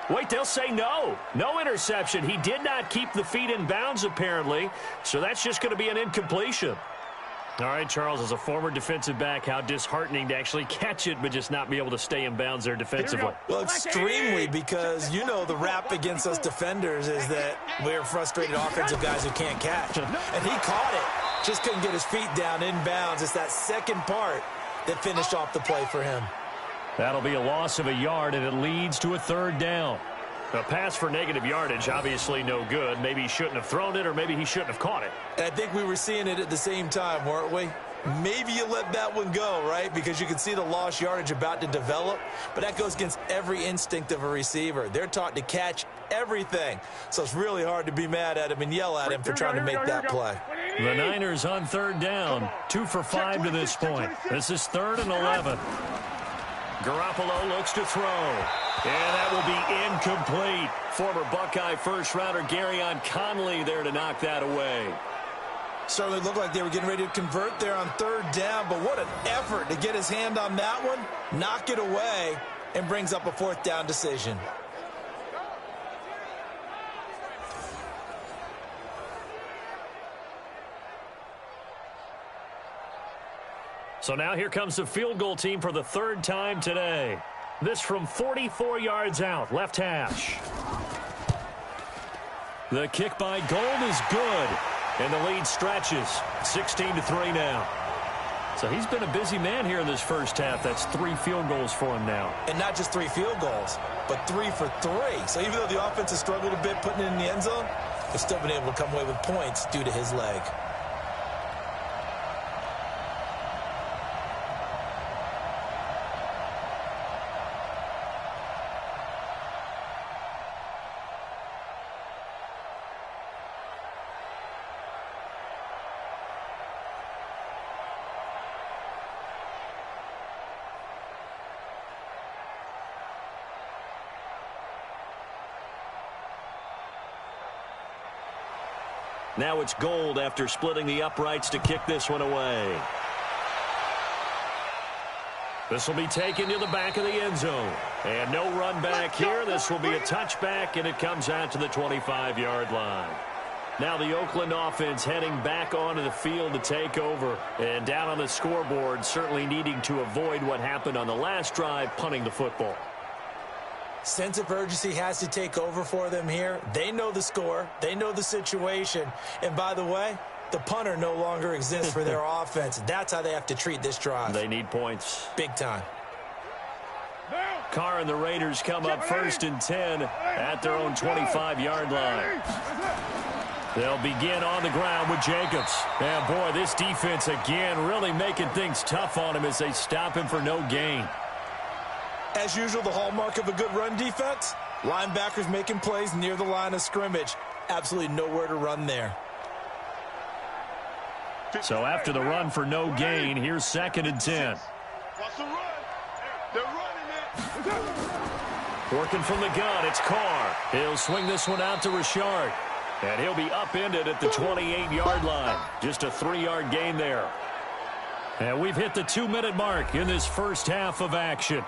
Wait, they'll say no. No interception. He did not keep the feet in bounds, apparently. So that's just going to be an incompletion. All right, Charles, as a former defensive back, how disheartening to actually catch it but just not be able to stay in bounds there defensively. Well, extremely, because, you know, the rap against us defenders is that we're frustrated offensive guys who can't catch. And he caught it. Just couldn't get his feet down in bounds. It's that second part that finished off the play for him. That'll be a loss of a yard, and it leads to a 3rd down. A pass for negative yardage, obviously no good. Maybe he shouldn't have thrown it, or maybe he shouldn't have caught it. And I think we were seeing it at the same time, weren't we? Maybe you let that one go, right? Because you can see the lost yardage about to develop. But that goes against every instinct of a receiver. They're taught to catch everything. So it's really hard to be mad at him and yell at him for trying to make that play. The Niners on 3rd down. 2 for 5 to this point. This is 3rd and 11. Garoppolo looks to throw. And that will be incomplete. Former Buckeye first-rounder Garyon Conley there to knock that away. Certainly looked like they were getting ready to convert there on 3rd down, but what an effort to get his hand on that one, knock it away, and brings up a 4th down decision. So now here comes the field goal team for the 3rd time today. This from 44 yards out, left hash. The kick by Gold is good, and the lead stretches. 16-3 now. So he's been a busy man here in this first half. That's 3 field goals for him now. And not just 3 field goals, but 3 for 3. So even though the offense has struggled a bit putting it in the end zone, they've still been able to come away with points due to his leg. Now it's Gold after splitting the uprights to kick this one away. This will be taken to the back of the end zone. And no run back here. This will be a touchback, and it comes out to the 25-yard line. Now the Oakland offense heading back onto the field to take over. And down on the scoreboard, certainly needing to avoid what happened on the last drive, punting the football. Sense of urgency has to take over for them here. They know the score. They know the situation. And by the way, the punter no longer exists for their offense. That's how they have to treat this drive. They need points. Big time. Carr and the Raiders come up 1st and 10 at their own 25-yard line. They'll begin on the ground with Jacobs. And boy, this defense again really making things tough on him as they stop him for no gain. As usual, the hallmark of a good run defense, linebackers making plays near the line of scrimmage. Absolutely nowhere to run there. So after the run for no gain, here's 2nd and 10. Watch the run. They're running it. Working from the gun, it's Carr. He'll swing this one out to Richard. And he'll be upended at the 28-yard line. Just a 3-yard gain there. And we've hit the 2-minute mark in this first half of action.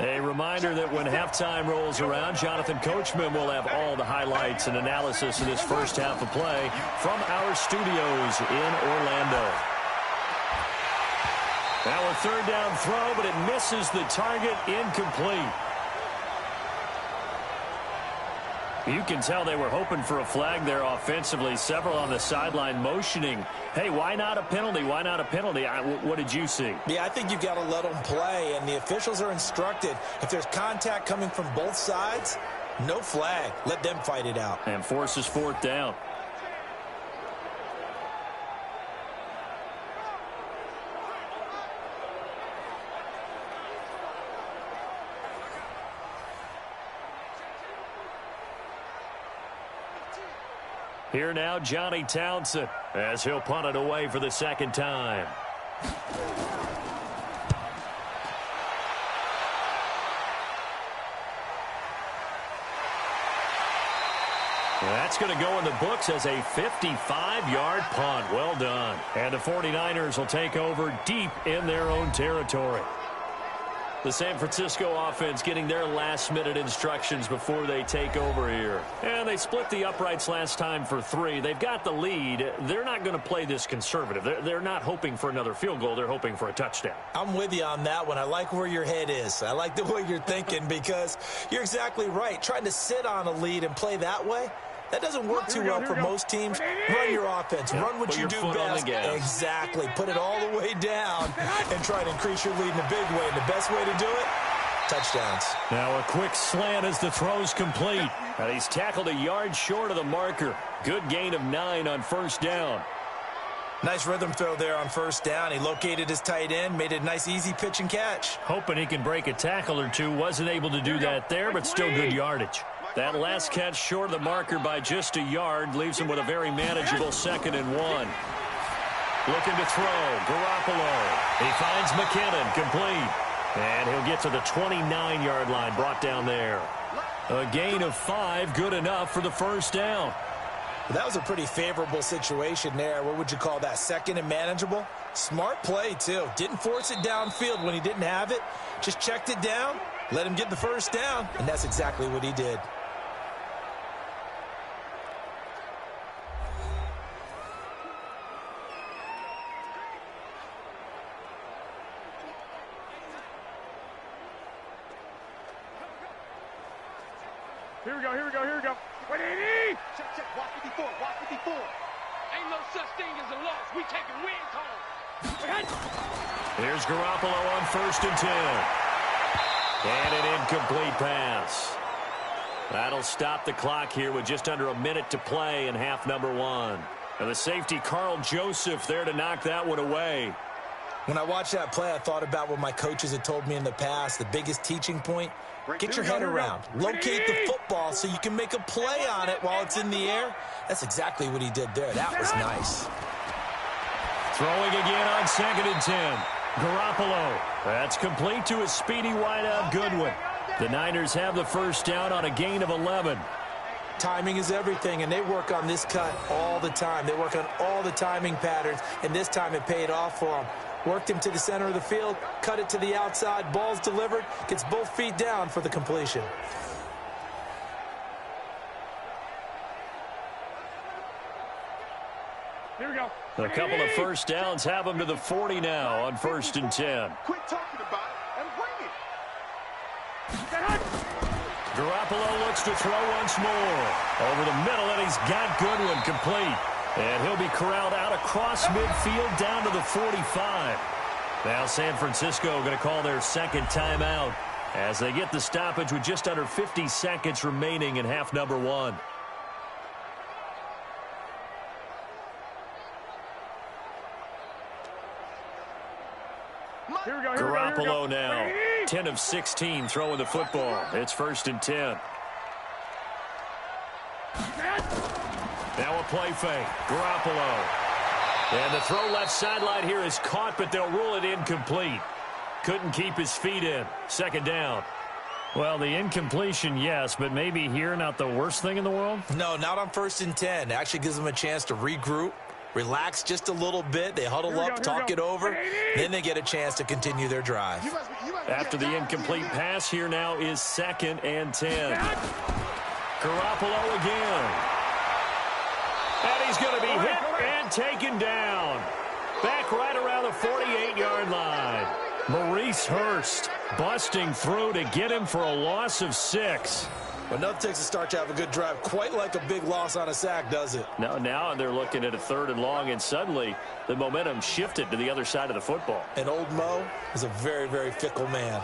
A reminder that when halftime rolls around, Jonathan Coachman will have all the highlights and analysis of this first half of play from our studios in Orlando. Now a 3rd down throw, but it misses the target, incomplete. You can tell they were hoping for a flag there offensively. Several on the sideline motioning, hey, why not a penalty? Why not a penalty? What did you see? Yeah, I think you've got to let them play, and the officials are instructed. If there's contact coming from both sides, no flag. Let them fight it out. And forces 4th down. Here now, Johnny Townsend, as he'll punt it away for the second time. That's going to go in the books as a 55-yard punt. Well done. And the 49ers will take over deep in their own territory. The San Francisco offense getting their last-minute instructions before they take over here. And they split the uprights last time for 3. They've got the lead. They're not going to play this conservative. They're not hoping for another field goal. They're hoping for a touchdown. I'm with you on that one. I like where your head is. I like the way you're thinking because you're exactly right. Trying to sit on a lead and play that way, that doesn't work too well for most teams. Run your offense. Run what you do best. Exactly. Put it all the way down and try to increase your lead in a big way. And the best way to do it, touchdowns. Now a quick slant as the throw's complete. And he's tackled a yard short of the marker. Good gain of 9 on first down. Nice rhythm throw there on first down. He located his tight end, made it a nice easy pitch and catch. Hoping he can break a tackle or two. Wasn't able to do that there, but still good yardage. That last catch short of the marker by just a yard leaves him with a very manageable 2nd and 1. Looking to throw. Garoppolo. He finds McKinnon complete. And he'll get to the 29-yard line, brought down there. A gain of 5, good enough for the first down. Well, that was a pretty favorable situation there. What would you call that? 2nd and manageable? Smart play, too. Didn't force it downfield when he didn't have it. Just checked it down, let him get the first down, and that's exactly what he did. Here we go, here we go, here we go. What did he? Check, check, watch 54, watch 54. Ain't no such thing as a loss. We taking wins home. Here's Garoppolo on 1st and 10. And an incomplete pass. That'll stop the clock here with just under a minute to play in half number 1. And the safety, Carl Joseph, there to knock that one away. When I watched that play, I thought about what my coaches had told me in the past. The biggest teaching point, get your head around. Locate the football so you can make a play on it while it's in the air. That's exactly what he did there. That was nice. Throwing again on 2nd and 10. Garoppolo. That's complete to a speedy wideout Goodwin. The Niners have the first down on a gain of 11. Timing is everything, and they work on this cut all the time. They work on all the timing patterns, and this time it paid off for them. Worked him to the center of the field, cut it to the outside, ball's delivered, gets both feet down for the completion. Here we go. A couple of first downs have him to the 40 now on 1st and 10. Quit talking about it and bring it. Garoppolo looks to throw once more. Over the middle, and he's got Goodwin complete. And he'll be corralled out across midfield down to the 45. Now San Francisco going to call their second timeout as they get the stoppage with just under 50 seconds remaining in half number 1. Garoppolo now, 10 of 16 throwing the football. It's 1st and 10. Now a play fake. Garoppolo. And the throw left sideline here is caught, but they'll rule it incomplete. Couldn't keep his feet in. 2nd down. Well, the incompletion, yes, but maybe here not the worst thing in the world? No, not on 1st and 10. It actually gives them a chance to regroup, relax just a little bit. They huddle up, talk it over. Then they get a chance to continue their drive. After the incomplete pass, here now is 2nd and 10. Garoppolo again. And he's going to be hit and taken down. Back right around the 48-yard line. Maurice Hurst busting through to get him for a loss of 6. But nothing takes a start to have a good drive quite like a big loss on a sack, does it? No, now they're looking at a 3rd and long, and suddenly the momentum shifted to the other side of the football. And old Mo is a very, very fickle man.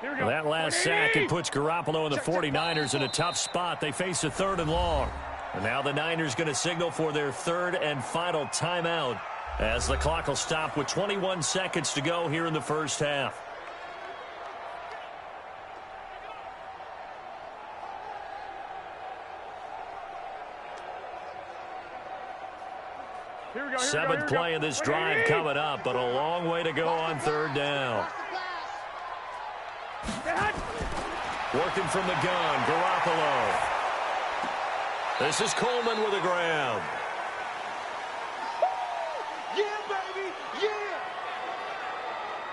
Well, that last sack, it puts Garoppolo and the 49ers in a tough spot. They face a 3rd and long. And now the Niners going to signal for their 3rd and final timeout as the clock will stop with 21 seconds to go here in the first half. Seventh play of this drive coming up, but a long way to go on 3rd down. Working from the gun, Garoppolo. This is Coleman with a grab. Yeah, baby, yeah.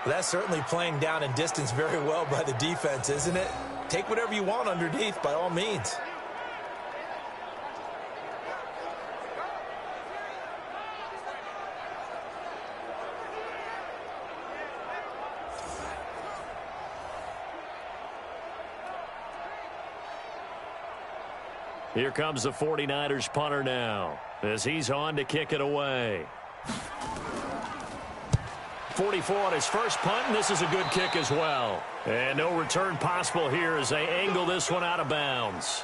That's certainly playing down and distance very well by the defense, isn't it? Take whatever you want underneath, by all means. Here comes the 49ers punter now as he's on to kick it away. 44 on his first punt, and this is a good kick as well. And no return possible here as they angle this one out of bounds.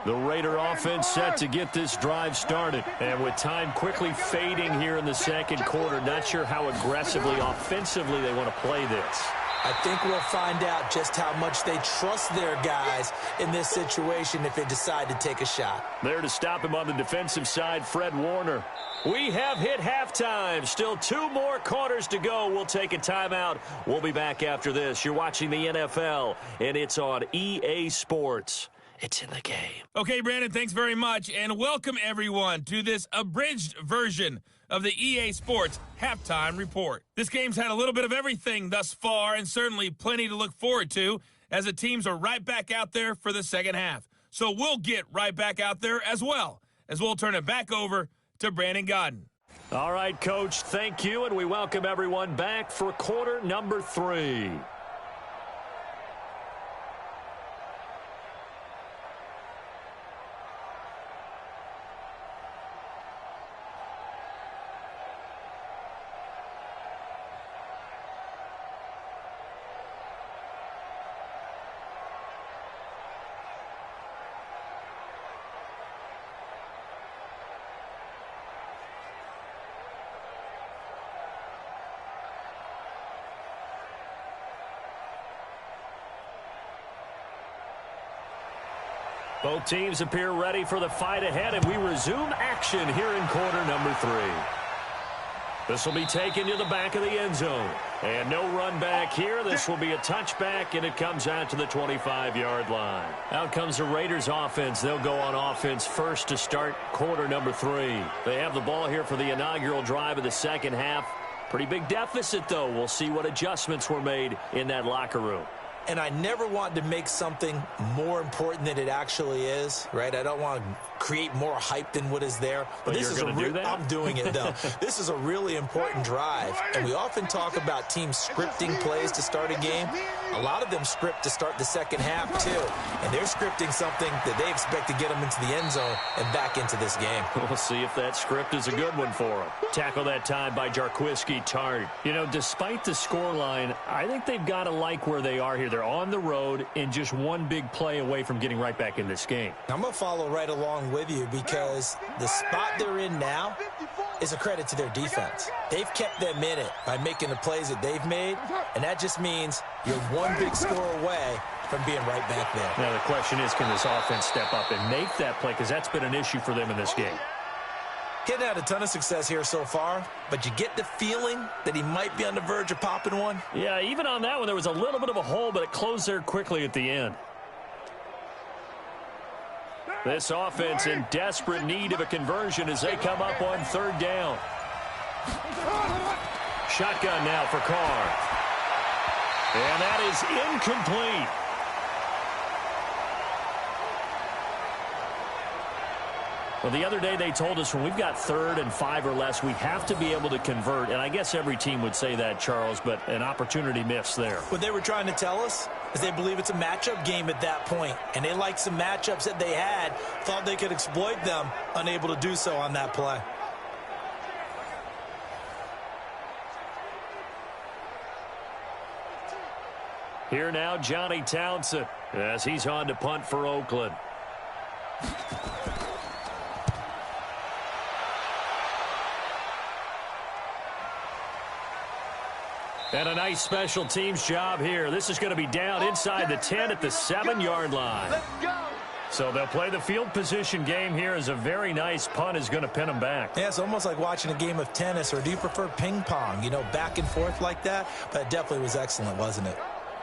The Raider offense set to get this drive started. And with time quickly fading here in the second quarter, not sure how aggressively, offensively they want to play this. I think we'll find out just how much they trust their guys in this situation if they decide to take a shot. There to stop him on the defensive side, Fred Warner. We have hit halftime. Still 2 more quarters to go. We'll take a timeout. We'll be back after this. You're watching the NFL, and it's on EA Sports. It's in the game. Okay, Brandon, thanks very much, and welcome everyone to this abridged version of the EA Sports Halftime Report. This game's had a little bit of everything thus far, and certainly plenty to look forward to as the teams are right back out there for the second half. So we'll get right back out there as well, as we'll turn it back over to Brandon Godden. All right, Coach, thank you, and we welcome everyone back for quarter number 3. Both teams appear ready for the fight ahead, and we resume action here in quarter number 3. This will be taken to the back of the end zone. And no run back here. This will be a touchback, and it comes out to the 25-yard line. Out comes the Raiders offense. They'll go on offense first to start quarter number 3. They have the ball here for the inaugural drive of the second half. Pretty big deficit, though. We'll see what adjustments were made in that locker room. And I never want to make something more important than it actually is, right? I don't want to create more hype than what is there. But this is I'm doing it, though. This is a really important drive. And we often talk about teams scripting plays to start a game. A lot of them script to start the second half, too. And they're scripting something that they expect to get them into the end zone and back into this game. We'll see if that script is a good one for them. Tackle that time by Jarquiski Tart. You know, despite the scoreline, I think they've got to like where they are here. They're on the road and just one big play away from getting right back in this game. I'm going to follow right along with you because the spot they're in now is a credit to their defense. They've kept them in it by making the plays that they've made, and that just means you're one big score away from being right back there. Now the question is, can this offense step up and make that play, because that's been an issue for them in this game. Kid had a ton of success here so far, but you get the feeling that he might be on the verge of popping one. Yeah, even on that one, there was a little bit of a hole, but it closed there quickly at the end. This offense in desperate need of a conversion as they come up on 3rd down. Shotgun now for Carr. And that is incomplete. Well, the other day they told us when we've got 3rd and 5 or less, we have to be able to convert. And I guess every team would say that, Charles, but an opportunity missed there. What they were trying to tell us as they believe it's a matchup game at that point, and they like some matchups that they had, thought they could exploit them, unable to do so on that play. Here now, Johnny Townsend, as he's on to punt for Oakland. And a nice special teams job here. This is going to be down inside the 10 at the 7-yard line. Let's go. So they'll play the field position game here as a very nice punt is going to pin them back. Yeah, it's almost like watching a game of tennis, or do you prefer ping pong? You know, back and forth like that? But it definitely was excellent, wasn't it?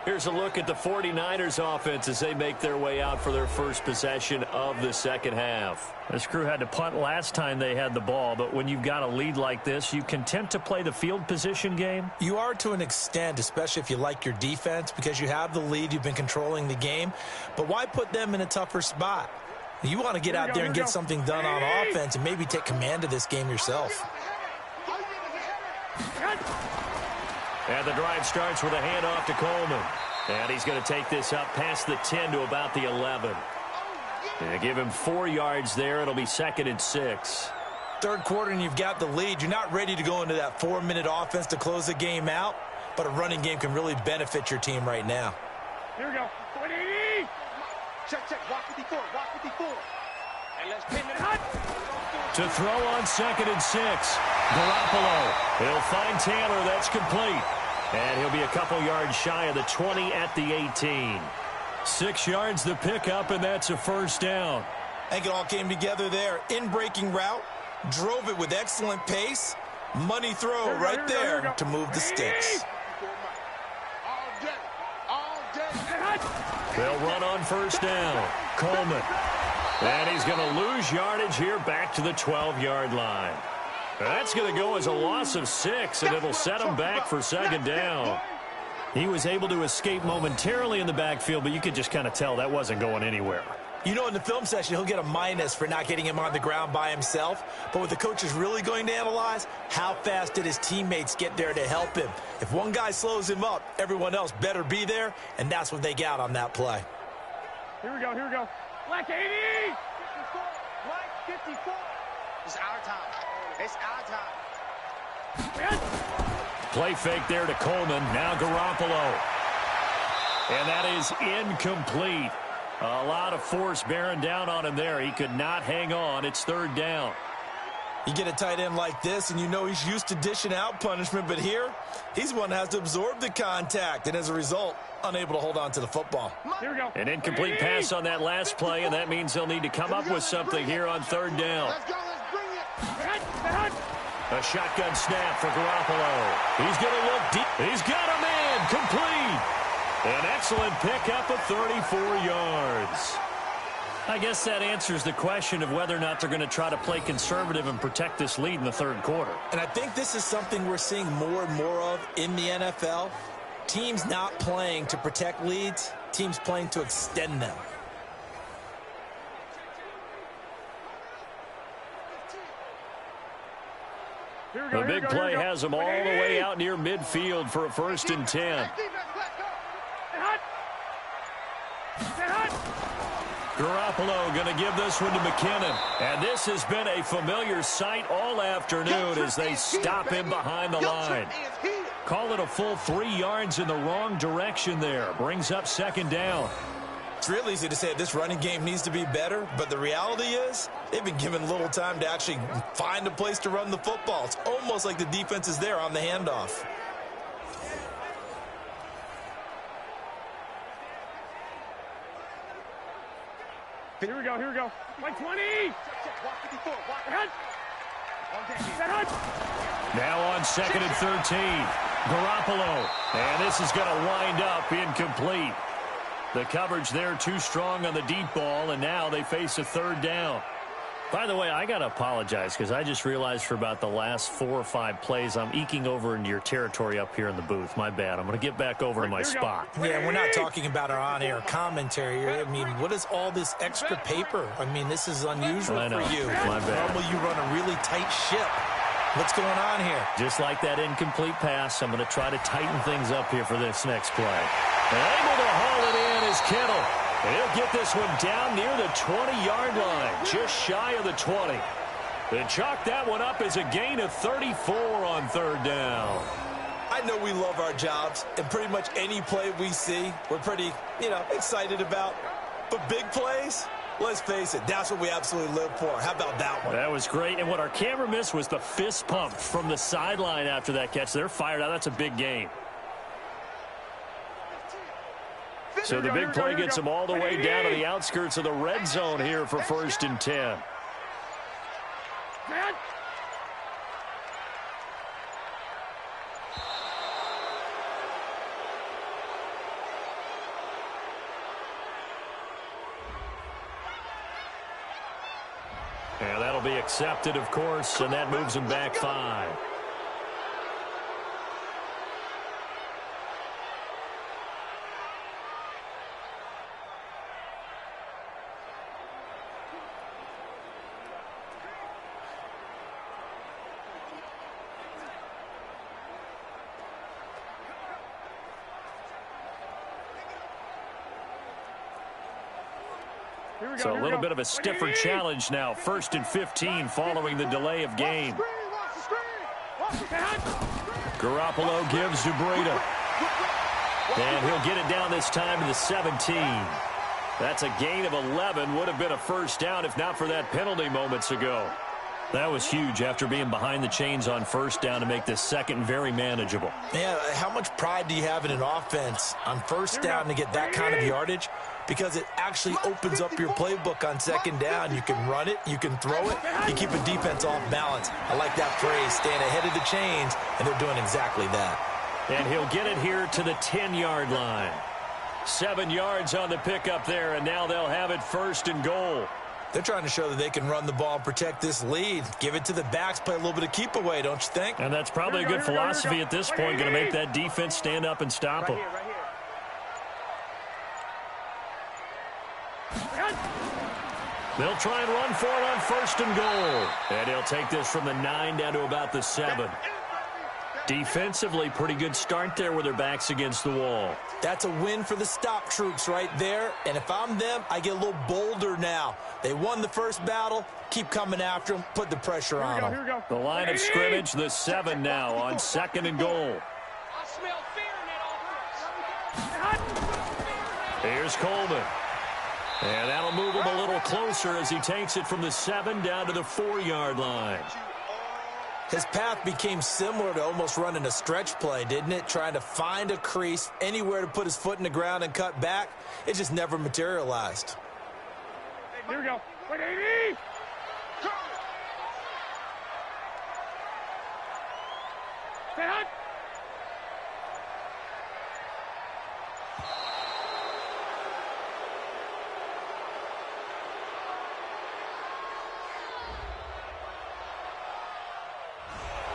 Here's a look at the 49ers offense as they make their way out for their first possession of the second half. This crew had to punt last time they had the ball, but when you've got a lead like this, you content to play the field position game? You are to an extent, especially if you like your defense, because you have the lead, you've been controlling the game. But why put them in a tougher spot? You want to get out there and get something done on offense and maybe take command of this game yourself. And the drive starts with a handoff to Coleman. And he's going to take this up past the 10 to about the 11. And give him 4 yards there. It'll be 2nd and 6. Third quarter and you've got the lead. You're not ready to go into that 4-minute offense to close the game out, but a running game can really benefit your team right now. Here we go. 180. Check. Walk 54. Walk 54. And let's pin it hot. To throw on 2nd and 6. Garoppolo. He'll find Taylor. That's complete. And he'll be a couple yards shy of the 20 at the 18. 6 yards the pickup, and that's a first down. I think it all came together there. In-breaking route. Drove it with excellent pace. Money throw right there to move the sticks. They'll run on first down. Coleman. And he's going to lose yardage here back to the 12-yard line. That's going to go as a loss of 6, and it'll set him back for 2nd down. He was able to escape momentarily in the backfield, but you could just kind of tell that wasn't going anywhere. You know, in the film session, he'll get a minus for not getting him on the ground by himself. But what the coach is really going to analyze, how fast did his teammates get there to help him? If one guy slows him up, everyone else better be there, and that's what they got on that play. Here we go. Black 80. 54. Black 54. It's our time. It's our time. Play fake there to Coleman. Now Garoppolo. And that is incomplete. A lot of force bearing down on him there. He could not hang on. It's 3rd down. You get a tight end like this, and you know he's used to dishing out punishment, but here, he's one that has to absorb the contact, and as a result, unable to hold on to the football. Here we go. An incomplete pass on that last play, and that means they'll need to come up with something here on 3rd down. Let's go. Let's bring it. A shotgun snap for Garoppolo. He's going to look deep. He's got a man. Complete. An excellent pickup of 34 yards. I guess that answers the question of whether or not they're going to try to play conservative and protect this lead in the 3rd quarter. And I think this is something we're seeing more and more of in the NFL. Teams not playing to protect leads, teams playing to extend them. The big play has them all the way out near midfield for a 1st and 10. Garoppolo going to give this one to McKinnon. And this has been a familiar sight all afternoon as they stop him behind the line. Call it a full 3 yards in the wrong direction there. Brings up 2nd down. It's real easy to say this running game needs to be better, but the reality is they've been given little time to actually find a place to run the football. It's almost like the defense is there on the handoff. Here we go. 120. Walk 54. Walk. Now on 2nd and 13. Garoppolo. And this is going to wind up incomplete. The coverage there too strong on the deep ball, and now they face a 3rd down. By the way, I got to apologize because I just realized for about the last 4 or 5 plays, I'm eking over into your territory up here in the booth. My bad. I'm going to get back over to my spot. Yeah, we're not talking about our on-air commentary here. I mean, what is all this extra paper? I mean, this is unusual for you. My bad. Normally you run a really tight ship. What's going on here? Just like that incomplete pass, I'm going to try to tighten things up here for this next play. And able to haul is Kittle. And he'll get this one down near the 20-yard line, just shy of the 20. They chalk that one up as a gain of 34 on third down. I know we love our jobs, and pretty much any play we see, we're pretty, excited about. But big plays, let's face it, that's what we absolutely live for. How about that one? That was great. And what our camera missed was the fist pump from the sideline after that catch. They're fired out. That's a big gain. So the big play gets them all the way down to the outskirts of the red zone here for 1st and 10. And that'll be accepted, of course, and that moves them back 5. So a little bit of a stiffer challenge now. 1st and 15 following the delay of game. Garoppolo gives to Breida. And he'll get it down this time to the 17. That's a gain of 11. Would have been a first down if not for that penalty moments ago. That was huge after being behind the chains on first down to make this second very manageable. Yeah, how much pride do you have in an offense on first down to get that kind of yardage? Because it actually opens up your playbook on second down. You can run it, you can throw it, you keep a defense off balance. I like that phrase, staying ahead of the chains, and they're doing exactly that. And he'll get it here to the 10-yard line. 7 yards on the pickup there, and now they'll have it 1st and goal. They're trying to show that they can run the ball and protect this lead. Give it to the backs, play a little bit of keep away, don't you think? And that's probably a good philosophy at this point, going to make that defense stand up and stop them. They'll try and run for it on 1st and goal. And he'll take this from the 9 down to about the 7. Defensively, pretty good start there with their backs against the wall. That's a win for the stop troops right there. And if I'm them, I get a little bolder now. They won the first battle. Keep coming after them. Put the pressure on them. The line of scrimmage, the 7 now on 2nd and goal. I smell fear in that offense. Here's Coleman. And that'll move him a little closer as he takes it from the 7 down to the 4-yard line. His path became similar to almost running a stretch play, didn't it? Trying to find a crease, anywhere to put his foot in the ground and cut back. It just never materialized. Here we go. Wait, 80! Stay hot!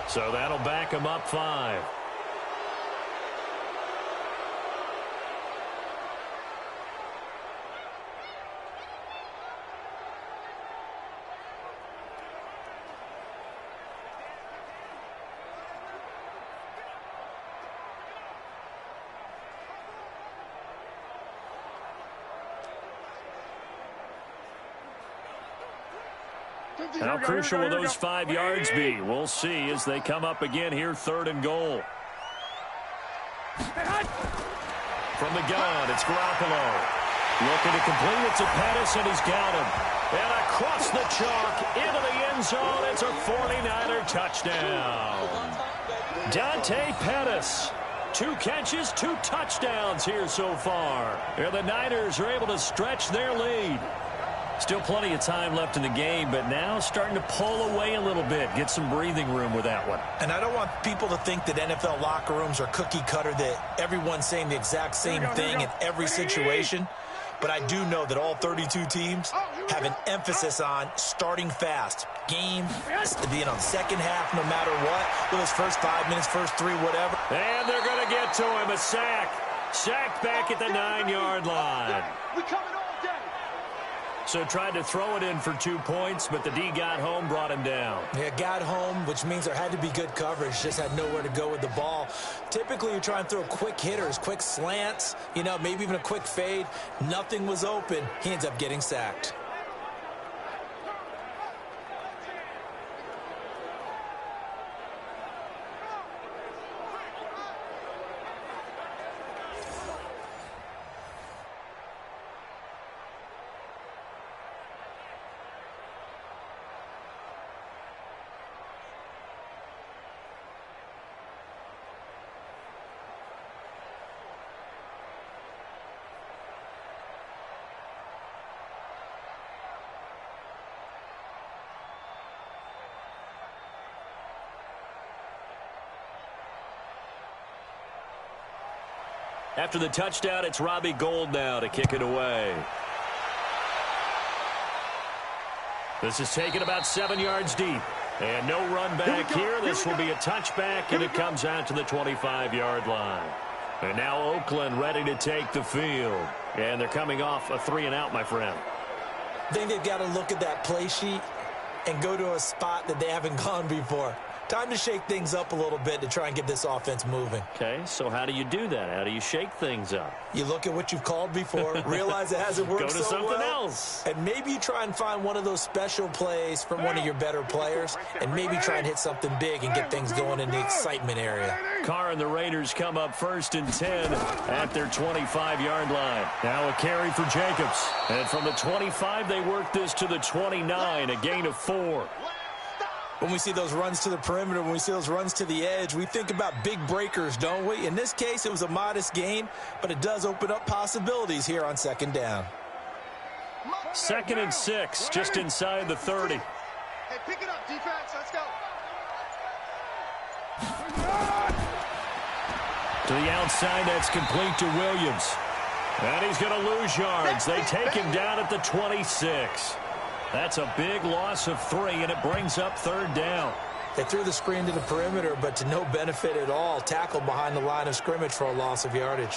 So that'll back him up 5. How crucial will those 5 yards be? We'll see as they come up again here, 3rd and goal. From the gun, it's Garoppolo. Looking to complete it to Pettis, and he's got him. And across the chalk, into the end zone, it's a 49er touchdown. Dante Pettis. 2 catches, 2 touchdowns here so far. And the Niners are able to stretch their lead. Still plenty of time left in the game, but now starting to pull away a little bit. Get some breathing room with that one. And I don't want people to think that NFL locker rooms are cookie cutter, that everyone's saying the exact same thing in every situation. But I do know that all 32 teams have an emphasis on starting fast. Game, second half, no matter what. With his first 5 minutes, first 3, whatever. And they're going to get to him. A sack. Sacked back at the 9-yard line. We coming all day. So tried to throw it in for 2 points, but the D got home, brought him down. Yeah, got home, which means there had to be good coverage. Just had nowhere to go with the ball. Typically, you try and throw quick hitters, quick slants, maybe even a quick fade. Nothing was open. He ends up getting sacked. After the touchdown, it's Robbie Gould now to kick it away. This is taken about 7 yards deep. And no run back here. This will be a touchback, and it comes out to the 25-yard line. And now Oakland ready to take the field. And they're coming off a 3-and-out, my friend. I think they've got to look at that play sheet and go to a spot that they haven't gone before. Time to shake things up a little bit to try and get this offense moving. Okay, so how do you do that? How do you shake things up? You look at what you've called before, realize it hasn't worked so well. Go to something else. And maybe you try and find one of those special plays from one of your better players, and maybe try and hit something big and get things going in the excitement area. Carr and the Raiders come up 1st and 10 at their 25-yard line. Now a carry for Jacobs. And from the 25, they work this to the 29, a gain of 4. When we see those runs to the perimeter, when we see those runs to the edge, we think about big breakers, don't we? In this case, it was a modest gain, but it does open up possibilities here on 2nd down. 2nd and 6, just inside the 30. Hey, pick it up, defense. Let's go. To the outside, that's complete to Williams. And he's going to lose yards. They take him down at the 26. That's a big loss of 3, and it brings up 3rd down. They threw the screen to the perimeter, but to no benefit at all. Tackled behind the line of scrimmage for a loss of yardage.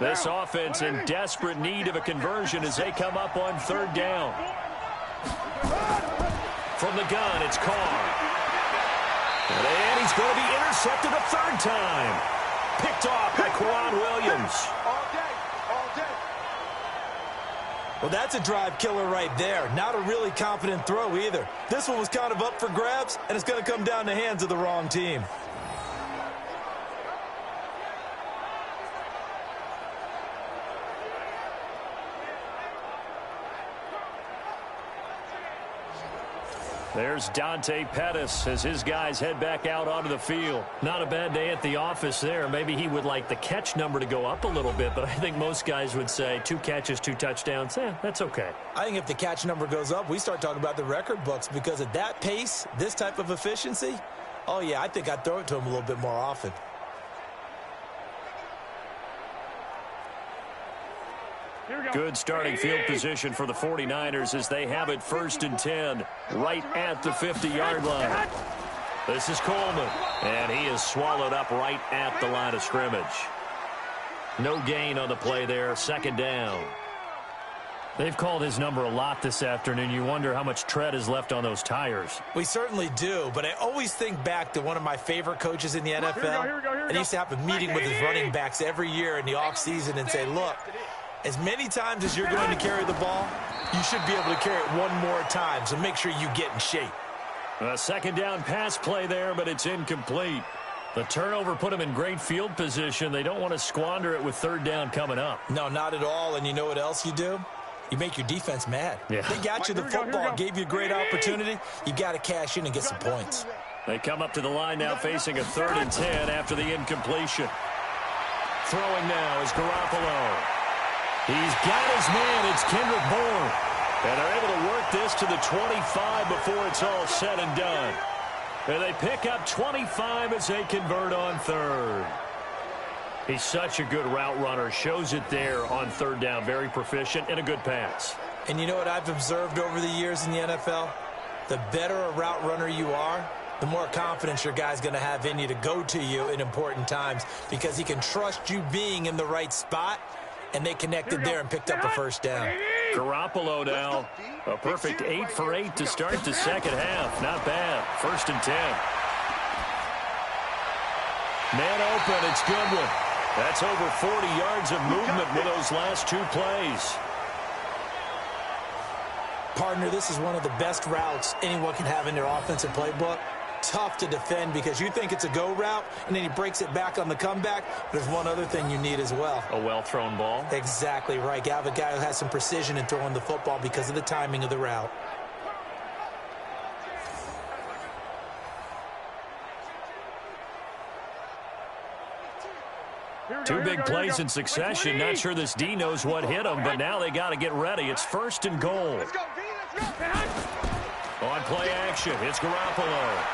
This offense in desperate need of a conversion as they come up on 3rd down. From the gun, it's Carr. And he's going to be intercepted a 3rd time. Picked off by Quan Williams. All day, all day. Well, that's a drive killer right there. Not a really confident throw either. This one was kind of up for grabs, and it's going to come down the hands of the wrong team. There's Dante Pettis as his guys head back out onto the field. Not a bad day at the office there. Maybe he would like the catch number to go up a little bit, but I think most guys would say 2 catches, 2 touchdowns. That's okay. I think if the catch number goes up, we start talking about the record books, because at that pace, this type of efficiency, oh yeah, I think I'd throw it to him a little bit more often. Good starting field position for the 49ers as they have it 1st and 10 right at the 50-yard line. This is Coleman, and he is swallowed up right at the line of scrimmage. No gain on the play there, 2nd down. They've called his number a lot this afternoon. You wonder how much tread is left on those tires. We certainly do, but I always think back to one of my favorite coaches in the NFL. And he used to have a meeting with his running backs every year in the offseason and say, look, as many times as you're going to carry the ball, you should be able to carry it one more time, so make sure you get in shape. A 2nd down pass play there, but it's incomplete. The turnover put them in great field position. They don't want to squander it with 3rd down coming up. No, not at all, and you know what else you do? You make your defense mad. Yeah. They got you the football, gave you a great opportunity. You got to cash in and get some points. They come up to the line now facing a 3rd and 10 after the incompletion. Throwing now is Garoppolo. He's got his man. It's Kendrick Bourne. And they're able to work this to the 25 before it's all said and done. And they pick up 25 as they convert on 3rd. He's such a good route runner. Shows it there on 3rd down. Very proficient and a good pass. And you know what I've observed over the years in the NFL? The better a route runner you are, the more confidence your guy's going to have in you to go to you in important times because he can trust you being in the right spot, and they connected there and picked up a first down. Garoppolo now, a perfect 8 for 8 to start the second half. Not bad. 1st and 10. Man open, it's Goodwin. That's over 40 yards of movement with those last 2 plays. Partner, this is one of the best routes anyone can have in their offensive playbook. Tough to defend because you think it's a go route, and then he breaks it back on the comeback. There's one other thing you need as well. A well-thrown ball. Exactly right. You have a guy who has some precision in throwing the football because of the timing of the route. Two big plays in succession. Not sure this D knows what hit him, but now they got to get ready. It's 1st and goal. Let's go, D, let's go. On play action, it's Garoppolo.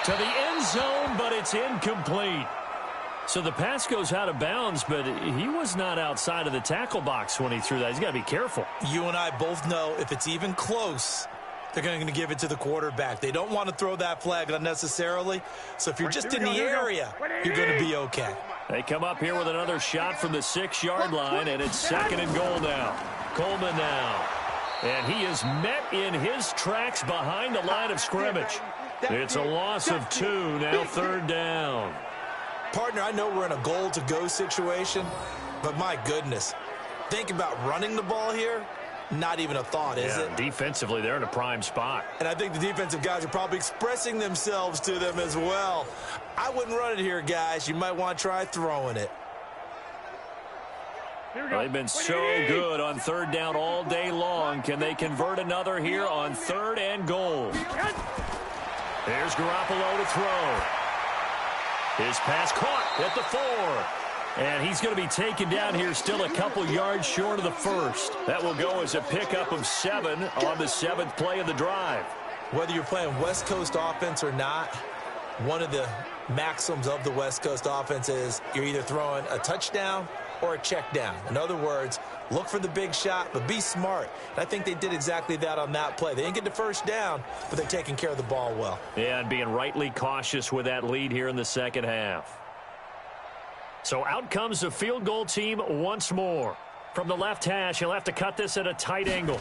To the end zone, but it's incomplete. So the pass goes out of bounds, but he was not outside of the tackle box when he threw that. He's got to be careful. You and I both know if it's even close, they're going to give it to the quarterback. They don't want to throw that flag unnecessarily. So if you're just in the area, you're going to be okay. They come up here with another shot from the 6-yard line, and it's 2nd and goal now. Coleman now. And he is met in his tracks behind the line of scrimmage. It's a loss of 2, now 3rd down. Partner, I know we're in a goal-to-go situation, but my goodness, think about running the ball here. Not even a thought, is it? Defensively, they're in a prime spot. And I think the defensive guys are probably expressing themselves to them as well. I wouldn't run it here, guys. You might want to try throwing it. Well, they've been so good on 3rd down all day long. Can they convert another here on 3rd and goal? There's Garoppolo to throw. His pass caught at the 4. And he's going to be taken down here still a couple yards short of the 1st. That will go as a pickup of 7 on the 7th play of the drive. Whether you're playing West Coast offense or not, one of the maxims of the West Coast offense is you're either throwing a touchdown or a check down. In other words, look for the big shot, but be smart. And I think they did exactly that on that play. They didn't get the first down, but they're taking care of the ball well. Yeah, and being rightly cautious with that lead here in the second half. So out comes the field goal team once more. From the left hash, he'll have to cut this at a tight angle.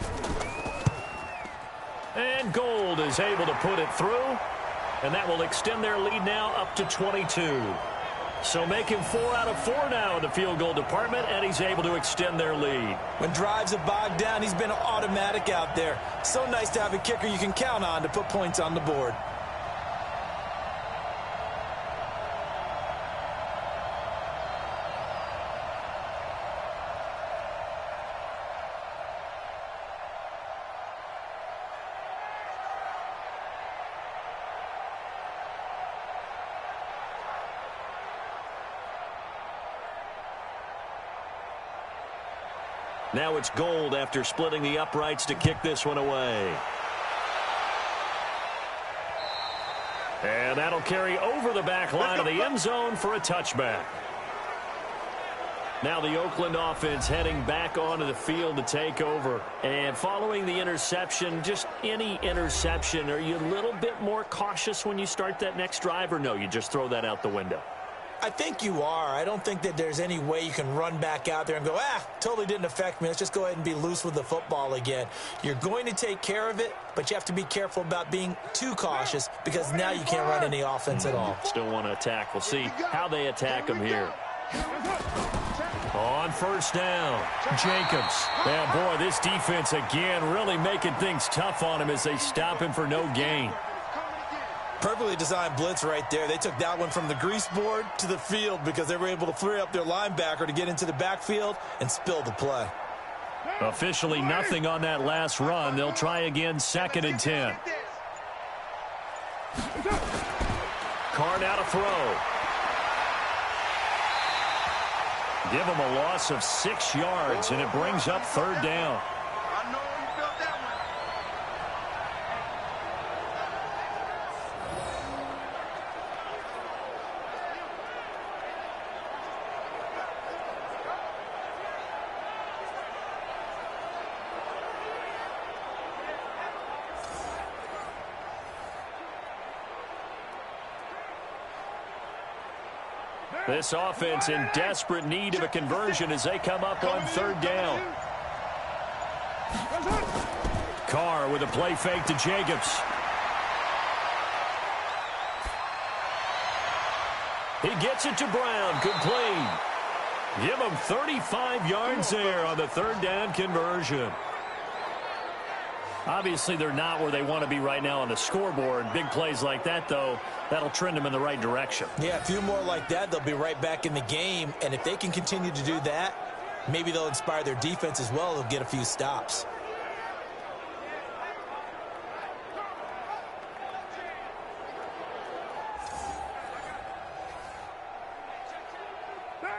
And Gold is able to put it through. And that will extend their lead now up to 22. So making 4 out of 4 now in the field goal department, and he's able to extend their lead. When drives have bogged down, he's been automatic out there. So nice to have a kicker you can count on to put points on the board. Now it's Gold after splitting the uprights to kick this one away. And that'll carry over the back line of the end zone for a touchback. Now the Oakland offense heading back onto the field to take over. And following the interception, just any interception, are you a little bit more cautious when you start that next drive, or no, you just throw that out the window? I think you are. I don't think that there's any way you can run back out there and go, totally didn't affect me. Let's just go ahead and be loose with the football again. You're going to take care of it, but you have to be careful about being too cautious because now you can't run any offense at all. Still want to attack. We'll see how they attack him here. On 1st down, Jacobs. Yeah, boy, this defense again really making things tough on him as they stop him for no gain. Perfectly designed blitz right there. They took that one from the grease board to the field because they were able to free up their linebacker to get into the backfield and spill the play. Officially nothing on that last run. They'll try again 2nd and 10. Carr now to throw. Give him a loss of 6 yards, and it brings up 3rd down. I know you felt that one. This offense in desperate need of a conversion as they come up on third down. Carr with a play fake to Jacobs. He gets it to Brown, complete. Give him 35 yards there on the third down conversion. Obviously, they're not where they want to be right now on the scoreboard. Big plays like that, though, that'll trend them in the right direction. Yeah, a few more like that, they'll be right back in the game. And if they can continue to do that, maybe they'll inspire their defense as well. They'll get a few stops.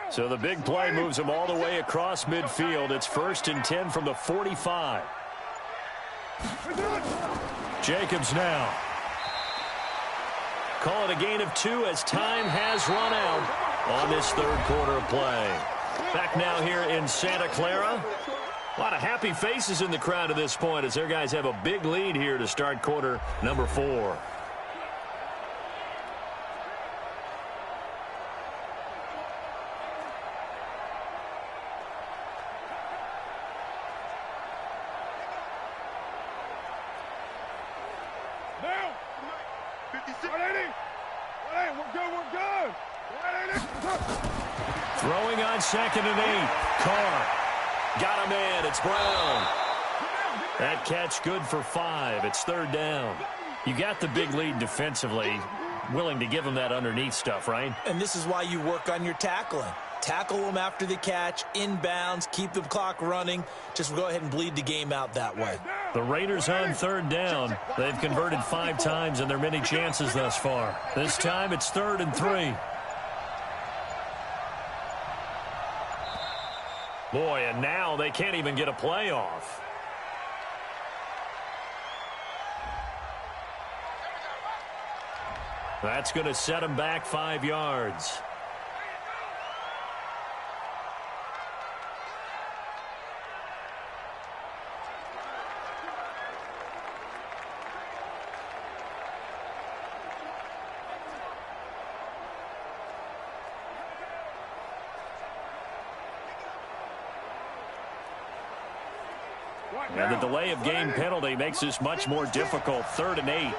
So the big play moves them all the way across midfield. It's 1st and 10 from the 45. Jacobs now. Call it a gain of 2 as time has run out on this third quarter of play. Back now here in Santa Clara. A lot of happy faces in the crowd at this point as their guys have a big lead here to start quarter number 4. Throwing on 2nd and 8. Carr. Got him in. It's Brown. That catch good for 5. It's 3rd down. You got the big lead defensively. Willing to give them that underneath stuff, right? And this is why you work on your tackling. Tackle them after the catch, inbounds, keep the clock running. Just go ahead and bleed the game out that way. The Raiders on 3rd down. They've converted 5 times in their many chances thus far. This time it's 3rd and 3. Boy, and now they can't even get a play off. That's going to set them back 5 yards. And the delay of game penalty makes this much more difficult. 3rd and 8.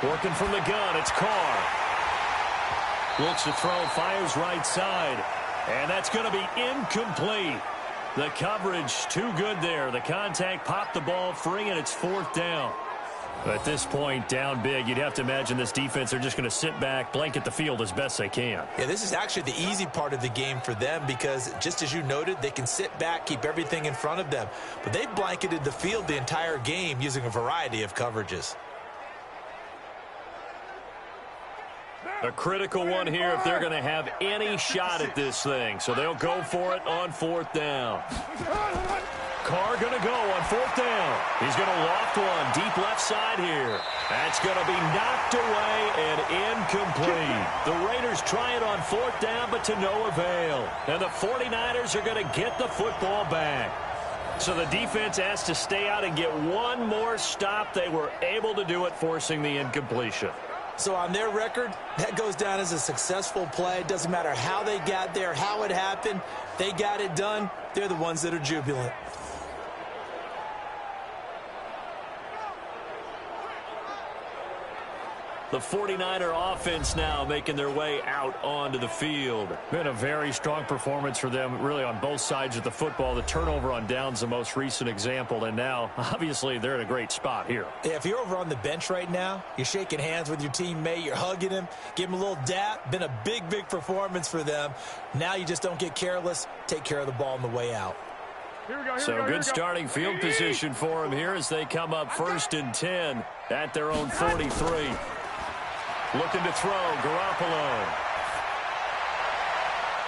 Working from the gun, it's Carr. Looks to throw, fires right side. And that's going to be incomplete. The coverage too good there. The contact popped the ball free, and it's 4th down. At this point, down big, you'd have to imagine this defense are just going to sit back, blanket the field as best they can. Yeah, this is actually the easy part of the game for them because, just as you noted, they can sit back, keep everything in front of them. But they've blanketed the field the entire game using a variety of coverages. A critical one here if they're going to have any shot at this thing. So they'll go for it on 4th down. Carr going to go on 4th down. He's going to loft one deep left side here. That's going to be knocked away and incomplete. The Raiders try it on 4th down, but to no avail. And the 49ers are going to get the football back. So the defense has to stay out and get one more stop. They were able to do it, forcing the incompletion. So on their record, that goes down as a successful play. It doesn't matter how they got there, how it happened. They got it done. They're the ones that are jubilant. The 49er offense now making their way out onto the field. Been a very strong performance for them, really, on both sides of the football. The turnover on downs, the most recent example, and now, obviously, they're in a great spot here. Yeah, if you're over on the bench right now, you're shaking hands with your teammate, you're hugging him, give him a little dap. Been a big, big performance for them. Now you just don't get careless. Take care of the ball on the way out. So good starting field position for them here as they come up 1st and 10 at their own 43. Looking to throw, Garoppolo.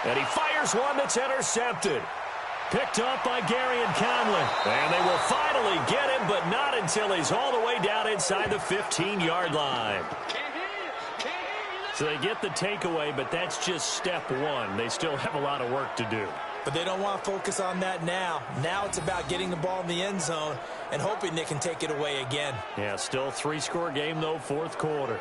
And he fires one that's intercepted. Picked up by Gary and Conley. And they will finally get him, but not until he's all the way down inside the 15-yard line. So they get the takeaway, but that's just step one. They still have a lot of work to do. But they don't want to focus on that now. Now it's about getting the ball in the end zone and hoping they can take it away again. Yeah, still 3-score game, though, 4th quarter.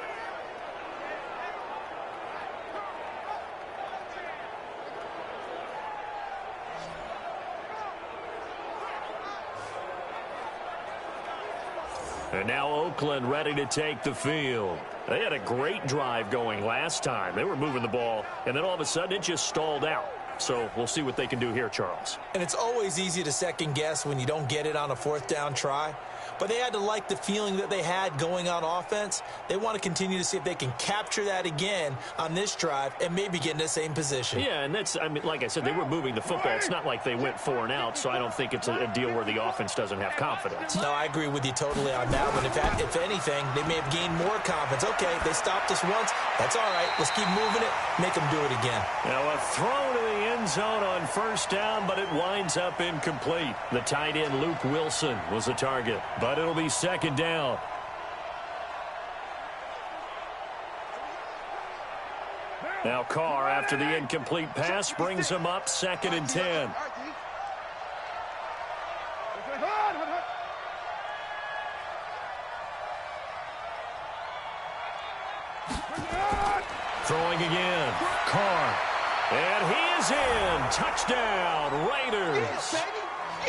And now Oakland ready to take the field. They had a great drive going last time. They were moving the ball, and then all of a sudden it just stalled out. So we'll see what they can do here, Charles. And it's always easy to second guess when you don't get it on a fourth down try. But they had to like the feeling that they had going on offense. They want to continue to see if they can capture that again on this drive and maybe get in the same position. Yeah, and that's, I mean, like I said, they were moving the football. It's not like they went 4 and out, so I don't think it's a deal where the offense doesn't have confidence. No, I agree with you totally on that one. If anything, they may have gained more confidence. Okay, they stopped us once. That's all right. Let's keep moving it. Make them do it again. Now a throw to the end zone on first down, but it winds up incomplete. The tight end, Luke Wilson, was the target, but it'll be second down. Now Carr, after the incomplete pass, brings him up 2nd and 10. Throwing again. Carr. And he is in. Touchdown, Raiders.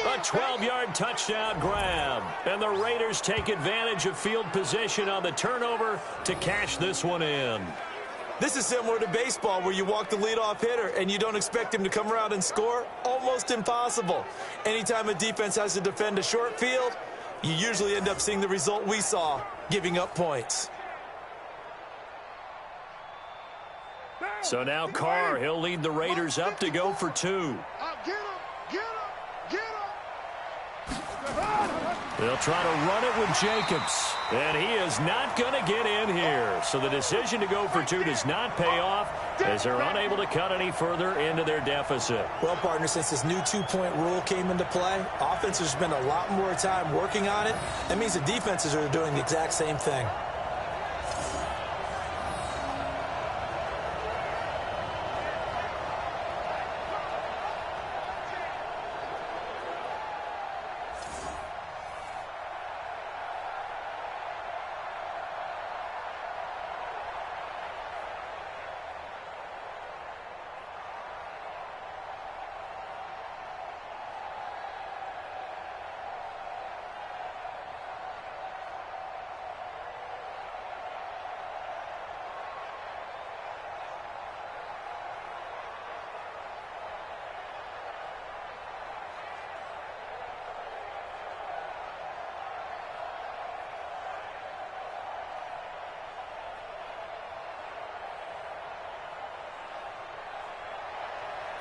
A 12-yard touchdown grab. And the Raiders take advantage of field position on the turnover to cash this one in. This is similar to baseball where you walk the leadoff hitter and you don't expect him to come around and score. Almost impossible. Anytime a defense has to defend a short field, you usually end up seeing the result we saw, giving up points. So now Carr, he'll lead the Raiders up to go for 2. They'll try to run it with Jacobs. And he is not going to get in here. So the decision to go for 2 does not pay off as they're unable to cut any further into their deficit. Well, partner, since this new 2-point rule came into play, offenses spend a lot more time working on it. That means the defenses are doing the exact same thing.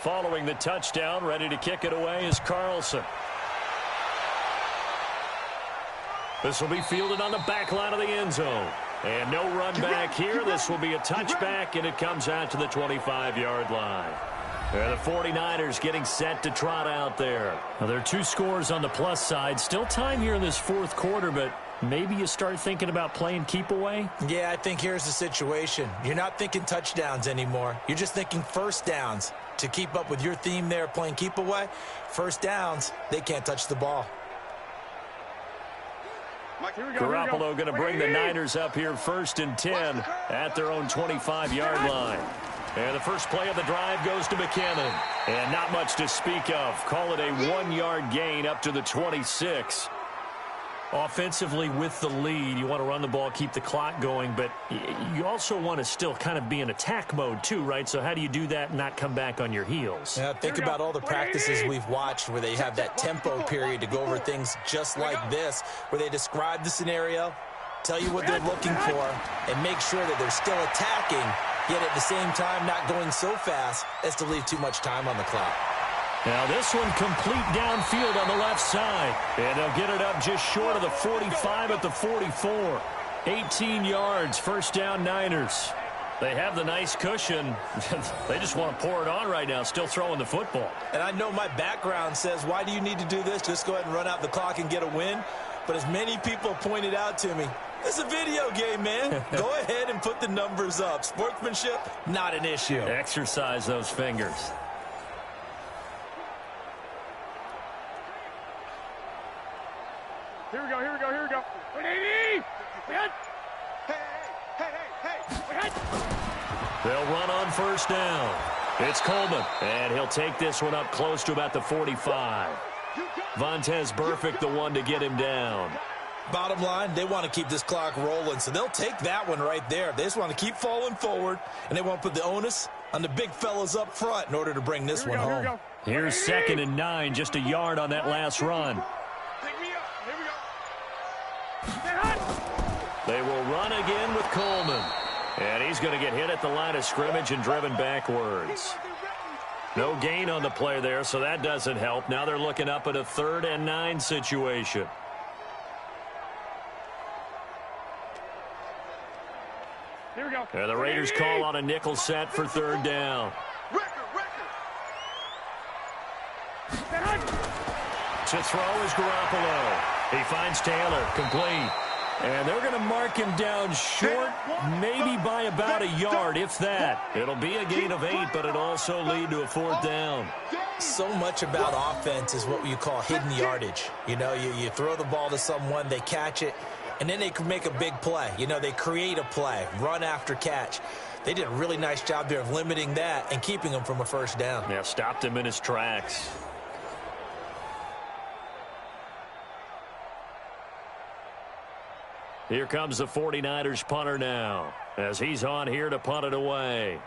Following the touchdown, ready to kick it away is Carlson. This will be fielded on the back line of the end zone. And no run back here. This will be a touchback, and it comes out to the 25-yard line. And the 49ers getting set to trot out there. Well, there are 2 scores on the plus side. Still time here in this 4th quarter, but maybe you start thinking about playing keep away? Yeah, I think here's the situation. You're not thinking touchdowns anymore. You're just thinking first downs. To keep up with your theme there, playing keep away, first downs, they can't touch the ball. Garoppolo going to bring the Niners up here 1st and 10 at their own 25-yard line. And the first play of the drive goes to McKinnon. And not much to speak of. Call it a 1-yard gain up to the 26. Offensively with the lead, you want to run the ball, keep the clock going, but you also want to still kind of be in attack mode too, right? So how do you do that and not come back on your heels? Yeah, think about all the practices we've watched where they have that tempo period to go over things just like this, where they describe the scenario, tell you what they're looking for, and make sure that they're still attacking, yet at the same time not going so fast as to leave too much time on the clock. Now this one complete downfield on the left side. And they'll get it up just short of the 45 at the 44. 18 yards, first down Niners. They have the nice cushion. They just want to pour it on right now, still throwing the football. And I know my background says, why do you need to do this? Just go ahead and run out the clock and get a win. But as many people pointed out to me, it's a video game, man. Go ahead and put the numbers up. Sportsmanship, not an issue. Exercise those fingers. Here we go. Hey! They'll run on first down. It's Coleman, and he'll take this one up close to about the 45. Vontaze Burfict, the one to get him down. Bottom line, they want to keep this clock rolling, so they'll take that one right there. They just want to keep falling forward, and they want to put the onus on the big fellas up front in order to bring this one home. Here's 2nd and 9, just a yard on that last run. Pick me up. Here we go. They will run again with Coleman. And he's going to get hit at the line of scrimmage and driven backwards. No gain on the play there, so that doesn't help. Now they're looking up at a 3rd and 9 situation. Here we go. And the Raiders call on a nickel set for 3rd down. To throw is Garoppolo. He finds Taylor, complete. And they're going to mark him down short, maybe by about a yard, if that. It'll be a gain of 8, but it'll also lead to a 4th down. So much about offense is what you call hidden yardage. You know, you throw the ball to someone, they catch it, and then they can make a big play. You know, they create a play, run after catch. They did a really nice job there of limiting that and keeping him from a 1st down. Yeah, stopped him in his tracks. Here comes the 49ers punter now, as he's on here to punt it away.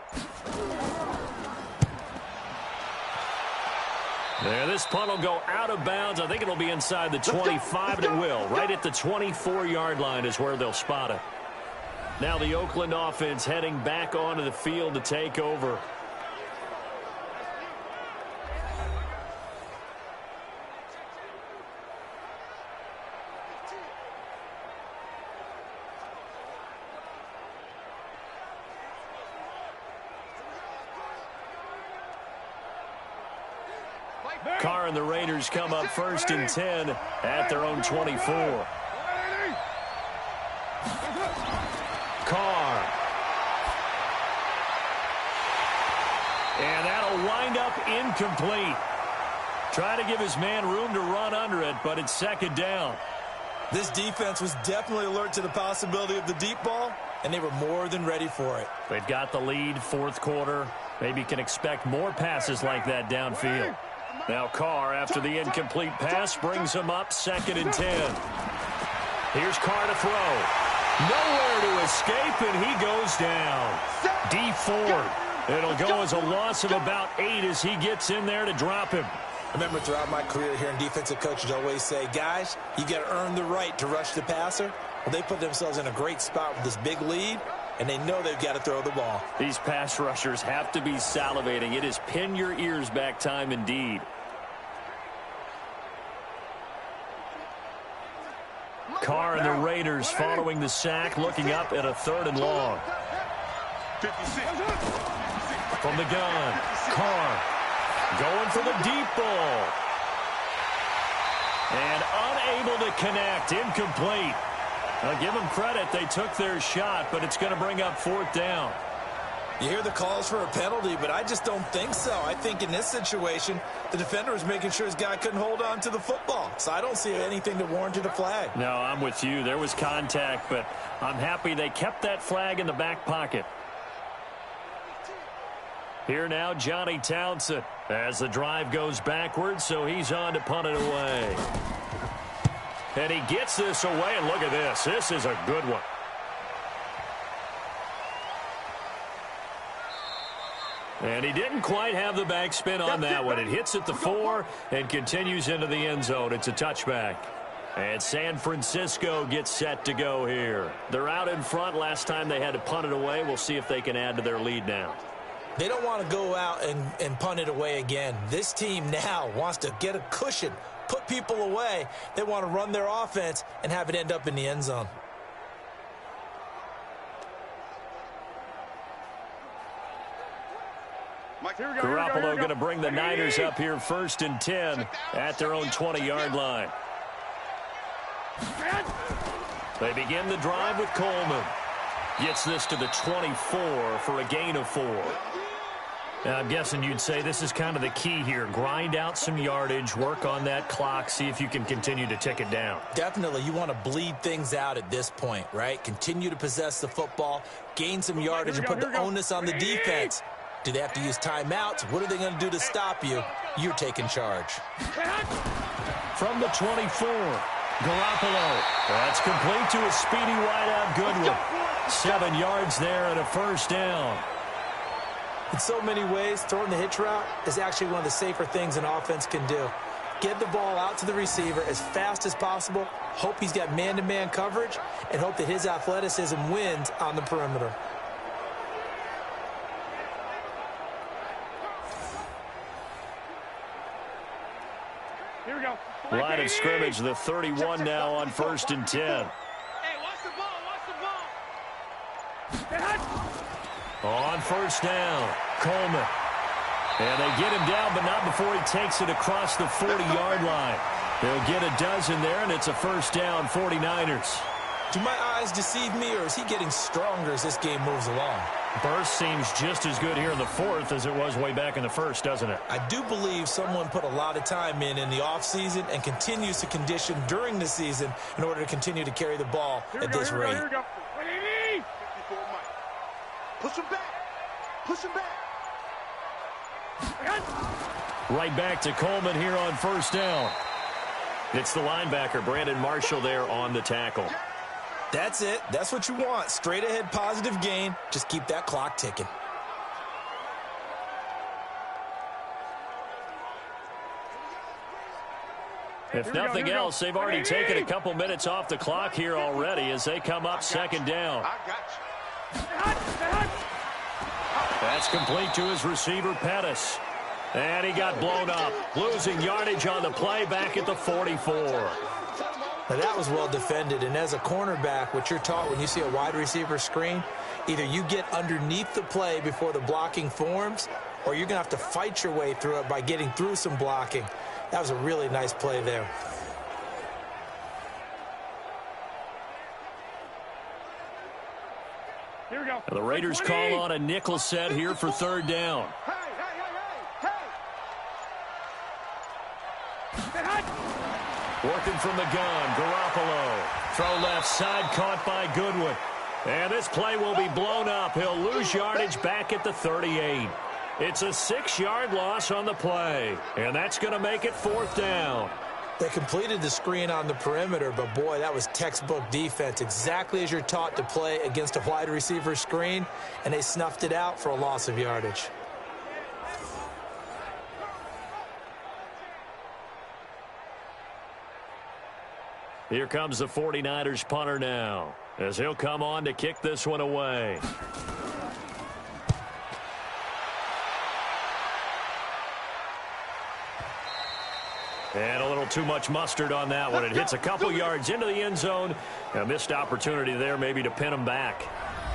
There, this punt will go out of bounds. I think it'll be inside the 25, and it will. Right at the 24-yard line is where they'll spot it. Now the Oakland offense heading back onto the field to take over. Carr and the Raiders come up 1st and 10 at their own 24. Carr. And that'll wind up incomplete. Try to give his man room to run under it, but it's 2nd down. This defense was definitely alert to the possibility of the deep ball, and they were more than ready for it. They've got the lead, 4th quarter. Maybe can expect more passes like that downfield. Now Carr, after the incomplete pass, brings him up 2nd and 10. Here's Carr to throw. Nowhere to escape, and he goes down. D Ford. It'll go as a loss of about 8 as he gets in there to drop him. I remember throughout my career here in defensive coaches always say, guys, you got to earn the right to rush the passer. Well, they put themselves in a great spot with this big lead, and they know they've got to throw the ball. These pass rushers have to be salivating. It is pin your ears back time indeed. Carr and the Raiders following the sack, looking up at a 3rd and long. 56. From the gun, Carr going for the deep ball. And unable to connect, incomplete. I'll give them credit, they took their shot, but it's going to bring up 4th down. You hear the calls for a penalty, but I just don't think so. I think in this situation, the defender was making sure his guy couldn't hold on to the football. So I don't see anything that warranted a flag. No, I'm with you. There was contact, but I'm happy they kept that flag in the back pocket. Here now, Johnny Townsend, as the drive goes backwards, so he's on to punt it away. And he gets this away, and look at this. This is a good one. And he didn't quite have the backspin on that one. It hits at the 4 and continues into the end zone. It's a touchback. And San Francisco gets set to go here. They're out in front. Last time they had to punt it away. We'll see if they can add to their lead now. They don't want to go out and punt it away again. This team now wants to get a cushion, put people away. They want to run their offense and have it end up in the end zone. Garoppolo going to bring the Niners up here 1st and 10 at their own 20-yard line. They begin the drive with Coleman. Gets this to the 24 for a gain of 4. Now, I'm guessing you'd say this is kind of the key here. Grind out some yardage, work on that clock, see if you can continue to tick it down. Definitely. You want to bleed things out at this point, right? Continue to possess the football, gain some yardage, and put the onus on the defense. Do they have to use timeouts? What are they going to do to stop you? You're taking charge. From the 24, Garoppolo. That's complete to a speedy wideout Goodwin. 7 yards there and a first down. In so many ways, throwing the hitch route is actually one of the safer things an offense can do. Get the ball out to the receiver as fast as possible, hope he's got man-to-man coverage, and hope that his athleticism wins on the perimeter. Here we go. Line of scrimmage, the 31 now on 1st and 10. Hey, watch the ball, watch the ball. On 1st down, Coleman. And they get him down, but not before he takes it across the 40-yard line. They'll get a dozen there, and it's a first down, 49ers. Do my eyes deceive me, or is he getting stronger as this game moves along? Burst seems just as good here in the 4th as it was way back in the 1st, doesn't it? I do believe someone put a lot of time in the offseason and continues to condition during the season in order to continue to carry the ball at this rate. Here we go. 54 Mike. Push him back. Push him back. Right back to Coleman here on 1st down. It's the linebacker, Brandon Marshall, there on the tackle. That's it. That's what you want. Straight ahead positive gain. Just keep that clock ticking. If nothing else, they've already taken a couple minutes off the clock here already as they come up 2nd down. I got you. That's complete to his receiver, Pettis. And he got blown up, losing yardage on the play back at the 44. Now that was well defended, and as a cornerback, what you're taught when you see a wide receiver screen, either you get underneath the play before the blocking forms, or you're going to have to fight your way through it by getting through some blocking. That was a really nice play there. Here we go. The Raiders call on a nickel set here for 3rd down. Hey. Working from the gun, Garoppolo. Throw left side, caught by Goodwin. And this play will be blown up. He'll lose yardage back at the 38. It's a 6-yard loss on the play. And that's going to make it 4th down. They completed the screen on the perimeter, but boy, that was textbook defense. Exactly as you're taught to play against a wide receiver screen, and they snuffed it out for a loss of yardage. Here comes the 49ers punter now, as he'll come on to kick this one away. And a little too much mustard on that one. It hits a couple yards into the end zone. A missed opportunity there maybe to pin him back.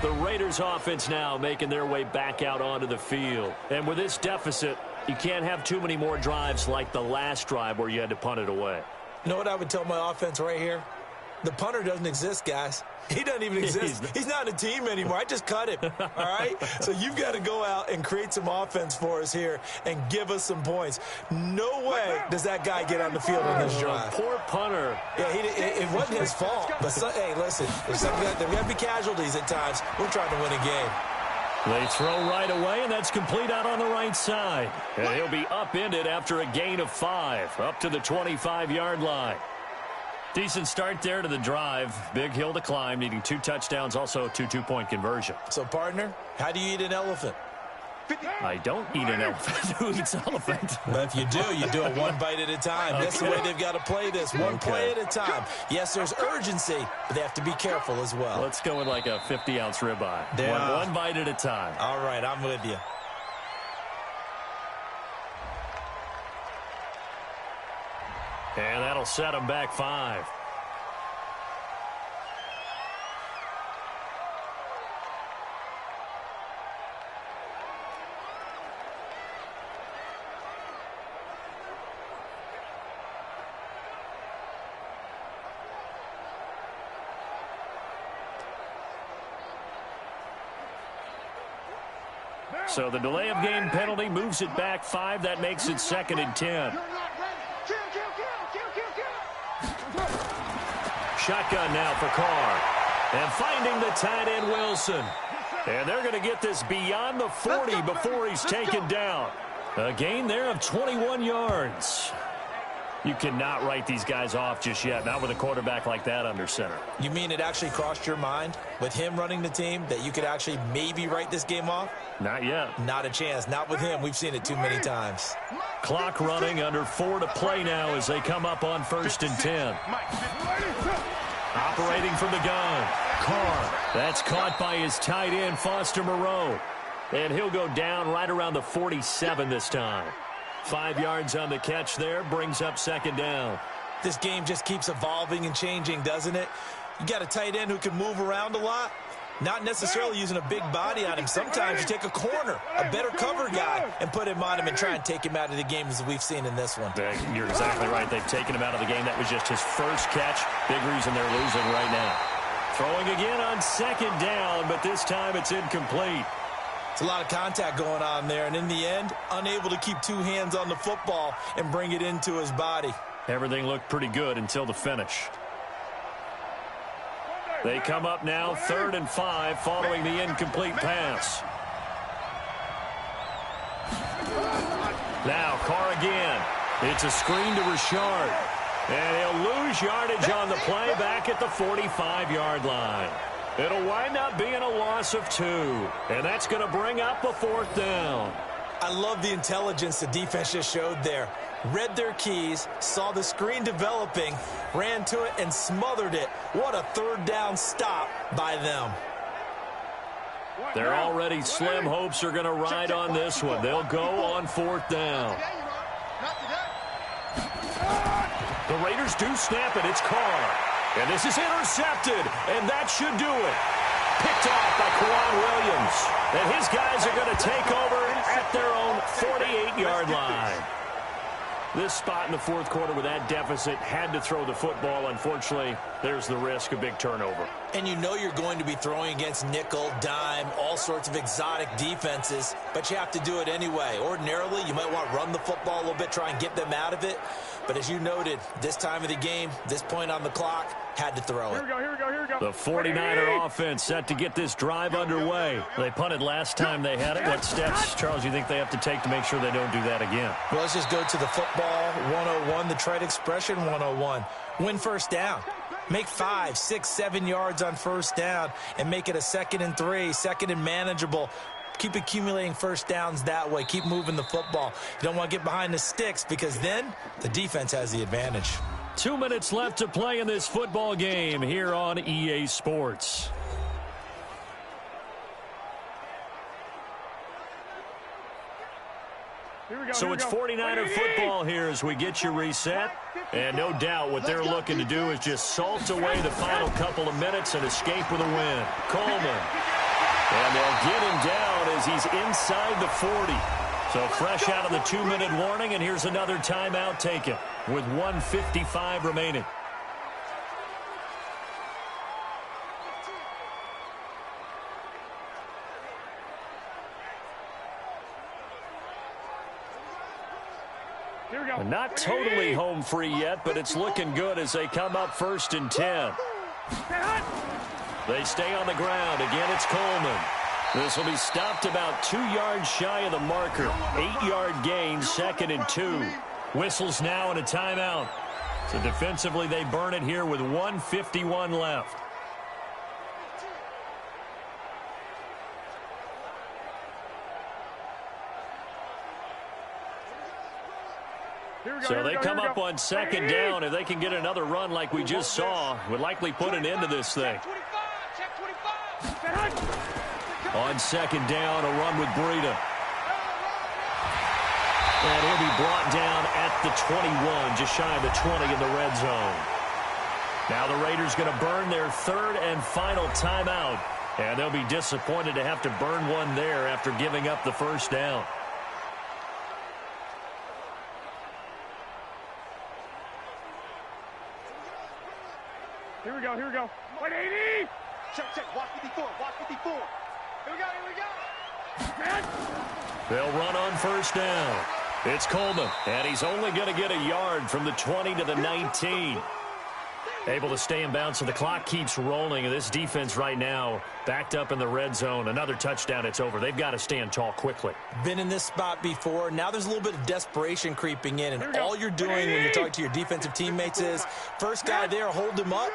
The Raiders offense now making their way back out onto the field. And with this deficit, you can't have too many more drives like the last drive where you had to punt it away. You know what I would tell my offense right here? The punter doesn't exist, guys. He doesn't even exist. He's not a team anymore. I just cut him, all right? So you've got to go out and create some offense for us here and give us some points. No way does that guy get on the field on this drive. Poor punter. Yeah, it wasn't his fault. But, hey, listen, there's got to be casualties at times. We're trying to win a game. They throw right away, and that's complete out on the right side. And he'll be upended after a gain of 5, up to the 25-yard line. Decent start there to the drive. Big hill to climb, needing 2 touchdowns, also a 2-2-point conversion. So, partner, how do you eat an elephant? I don't eat an elephant. Who eats elephant? But if you do it one bite at a time. Okay. That's the way they've got to play this, one play at a time. Yes, there's urgency, but they have to be careful as well. Let's go with like a 50-ounce ribeye. One bite at a time. All right, I'm with you. And that'll set them back 5. So the delay of game penalty moves it back 5. That makes it 2nd and 10. Shotgun now for Carr. And finding the tight end, Wilson. And they're going to get this beyond the 40 before he's taken down. A gain there of 21 yards. You cannot write these guys off just yet, not with a quarterback like that under center. You mean it actually crossed your mind with him running the team that you could actually maybe write this game off? Not yet. Not a chance. Not with him. We've seen it too many times. Clock running, under 4 to play now as they come up on 1st and 10. Operating from the gun. Carr. That's caught by his tight end, Foster Moreau. And he'll go down right around the 47 this time. 5 yards on the catch there, brings up 2nd down. This game just keeps evolving and changing, doesn't it? You got a tight end who can move around a lot. Not necessarily using a big body on him. Sometimes you take a corner, a better cover guy, and put him on him and try and take him out of the game as we've seen in this one. You're exactly right. They've taken him out of the game. That was just his first catch. Big reason they're losing right now. Throwing again on 2nd down, but this time it's incomplete. It's a lot of contact going on there, and in the end, unable to keep 2 hands on the football and bring it into his body. Everything looked pretty good until the finish. They come up now 3rd and 5 following the incomplete pass. Now Carr again. It's a screen to Richard. And he'll lose yardage on the play back at the 45-yard line. It'll wind up being a loss of 2. And that's going to bring up a 4th down. I love the intelligence the defense just showed there. Read their keys, saw the screen developing, ran to it, and smothered it. What a 3rd down stop by them. Their already slim hopes are going to ride on this one. They'll go on 4th down. The Raiders do snap it. It's Carr. And this is intercepted, and that should do it. Picked off by Kwan Williams. And his guys are going to take over at their own 48-yard line. This spot in the 4th quarter with that deficit, had to throw the football. Unfortunately, there's the risk of big turnover. And you know you're going to be throwing against nickel, dime, all sorts of exotic defenses, but you have to do it anyway. Ordinarily, you might want to run the football a little bit, try and get them out of it. But as you noted, this time of the game, this point on the clock, had to throw it. Here we go. The 49er offense set to get this drive underway. They punted last time they had it. What steps, Charles, you think they have to take to make sure they don't do that again? Well, let's just go to the football 101, the trade expression 101. Win 1st down. Make 5, 6, 7 yards on 1st down and make it a 2nd and 3, 2nd and manageable. Keep accumulating 1st downs that way. Keep moving the football. You don't want to get behind the sticks because then the defense has the advantage. 2 minutes left to play in this football game here on EA Sports. So it's 49er football here as we get you reset. And no doubt what they're looking to do is just salt away the final couple of minutes and escape with a win. Coleman. And they'll get him down as he's inside the 40. So fresh out of the 2-minute warning, and here's another timeout taken with 1:55 remaining. Not totally home free yet, but it's looking good as they come up 1st and 10. They stay on the ground. Again, it's Coleman. This will be stopped about 2 yards shy of the marker. 8-yard gain, 2nd and 2. Whistles now and a timeout. So defensively, they burn it here with 1:51 left. So they come up on 2nd down. If they can get another run like we just saw, would likely put an end to this thing. On 2nd down, a run with Breida. And he'll be brought down at the 21, just shy of the 20 in the red zone. Now the Raiders going to burn their 3rd and final timeout. And they'll be disappointed to have to burn one there after giving up the 1st down. Here we go. 180! Check. Watch 54. Here we go. They'll run on 1st down. It's Coleman, and he's only going to get a yard from the 20 to the 19. Able to stay in bounds, so the clock keeps rolling. And this defense right now backed up in the red zone. Another touchdown, it's over. They've got to stand tall quickly. Been in this spot before. Now there's a little bit of desperation creeping in, and all you're doing when you're talking to your defensive teammates is first guy there, hold him up.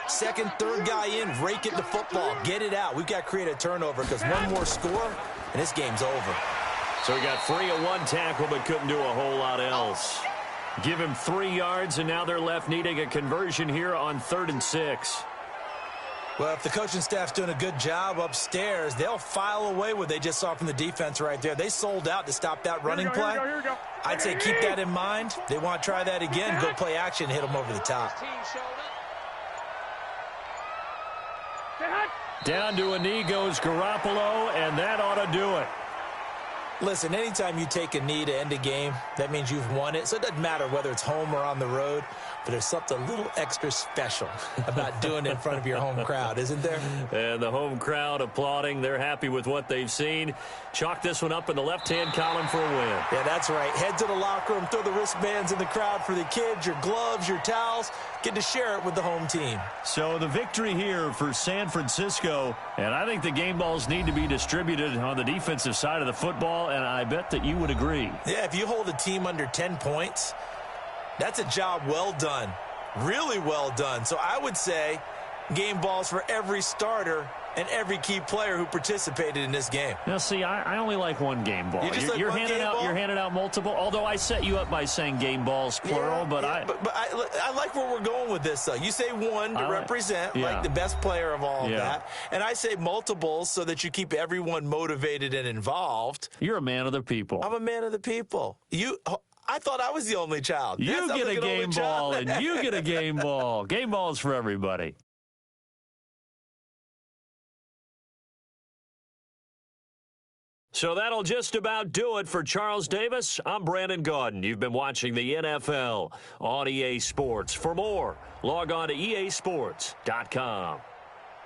Second, third guy in, rake at the football. Get it out. We've got to create a turnover because one more score, and this game's over. So he got free of one tackle but couldn't do a whole lot else. Give him 3 yards, and now they're left needing a conversion here on 3rd and 6. Well, if the coaching staff's doing a good job upstairs, they'll file away what they just saw from the defense right there. They sold out to stop that running play. Here we go. I'd say keep that in mind. They want to try that again, go play action, hit them over the top. Down to a knee goes Garoppolo, and that ought to do it. Listen, anytime you take a knee to end a game, that means you've won it. So it doesn't matter whether it's home or on the road, but there's something a little extra special about doing it in front of your home crowd, isn't there? And the home crowd applauding. They're happy with what they've seen. Chalk this one up in the left-hand column for a win. Yeah, that's right. Head to the locker room, throw the wristbands in the crowd for the kids, your gloves, your towels. Get to share it with the home team. So the victory here for San Francisco, and I think the game balls need to be distributed on the defensive side of the football, and I bet that you would agree. Yeah, if you hold a team under 10 points, that's a job well done. Really well done. So I would say game balls for every starter and every key player who participated in this game. Now, see, I only like one game ball. You're handing out multiple. Although I set you up by saying game balls plural, but I like where we're going with this. Though you say one to represent like the best player of all of that, and I say multiples so that you keep everyone motivated and involved. You're a man of the people. I'm a man of the people. I thought I was the only child. You get a game ball, and you get a game ball. Game balls for everybody. So that'll just about do it for Charles Davis. I'm Brandon Gaudin. You've been watching the NFL on EA Sports. For more, log on to easports.com.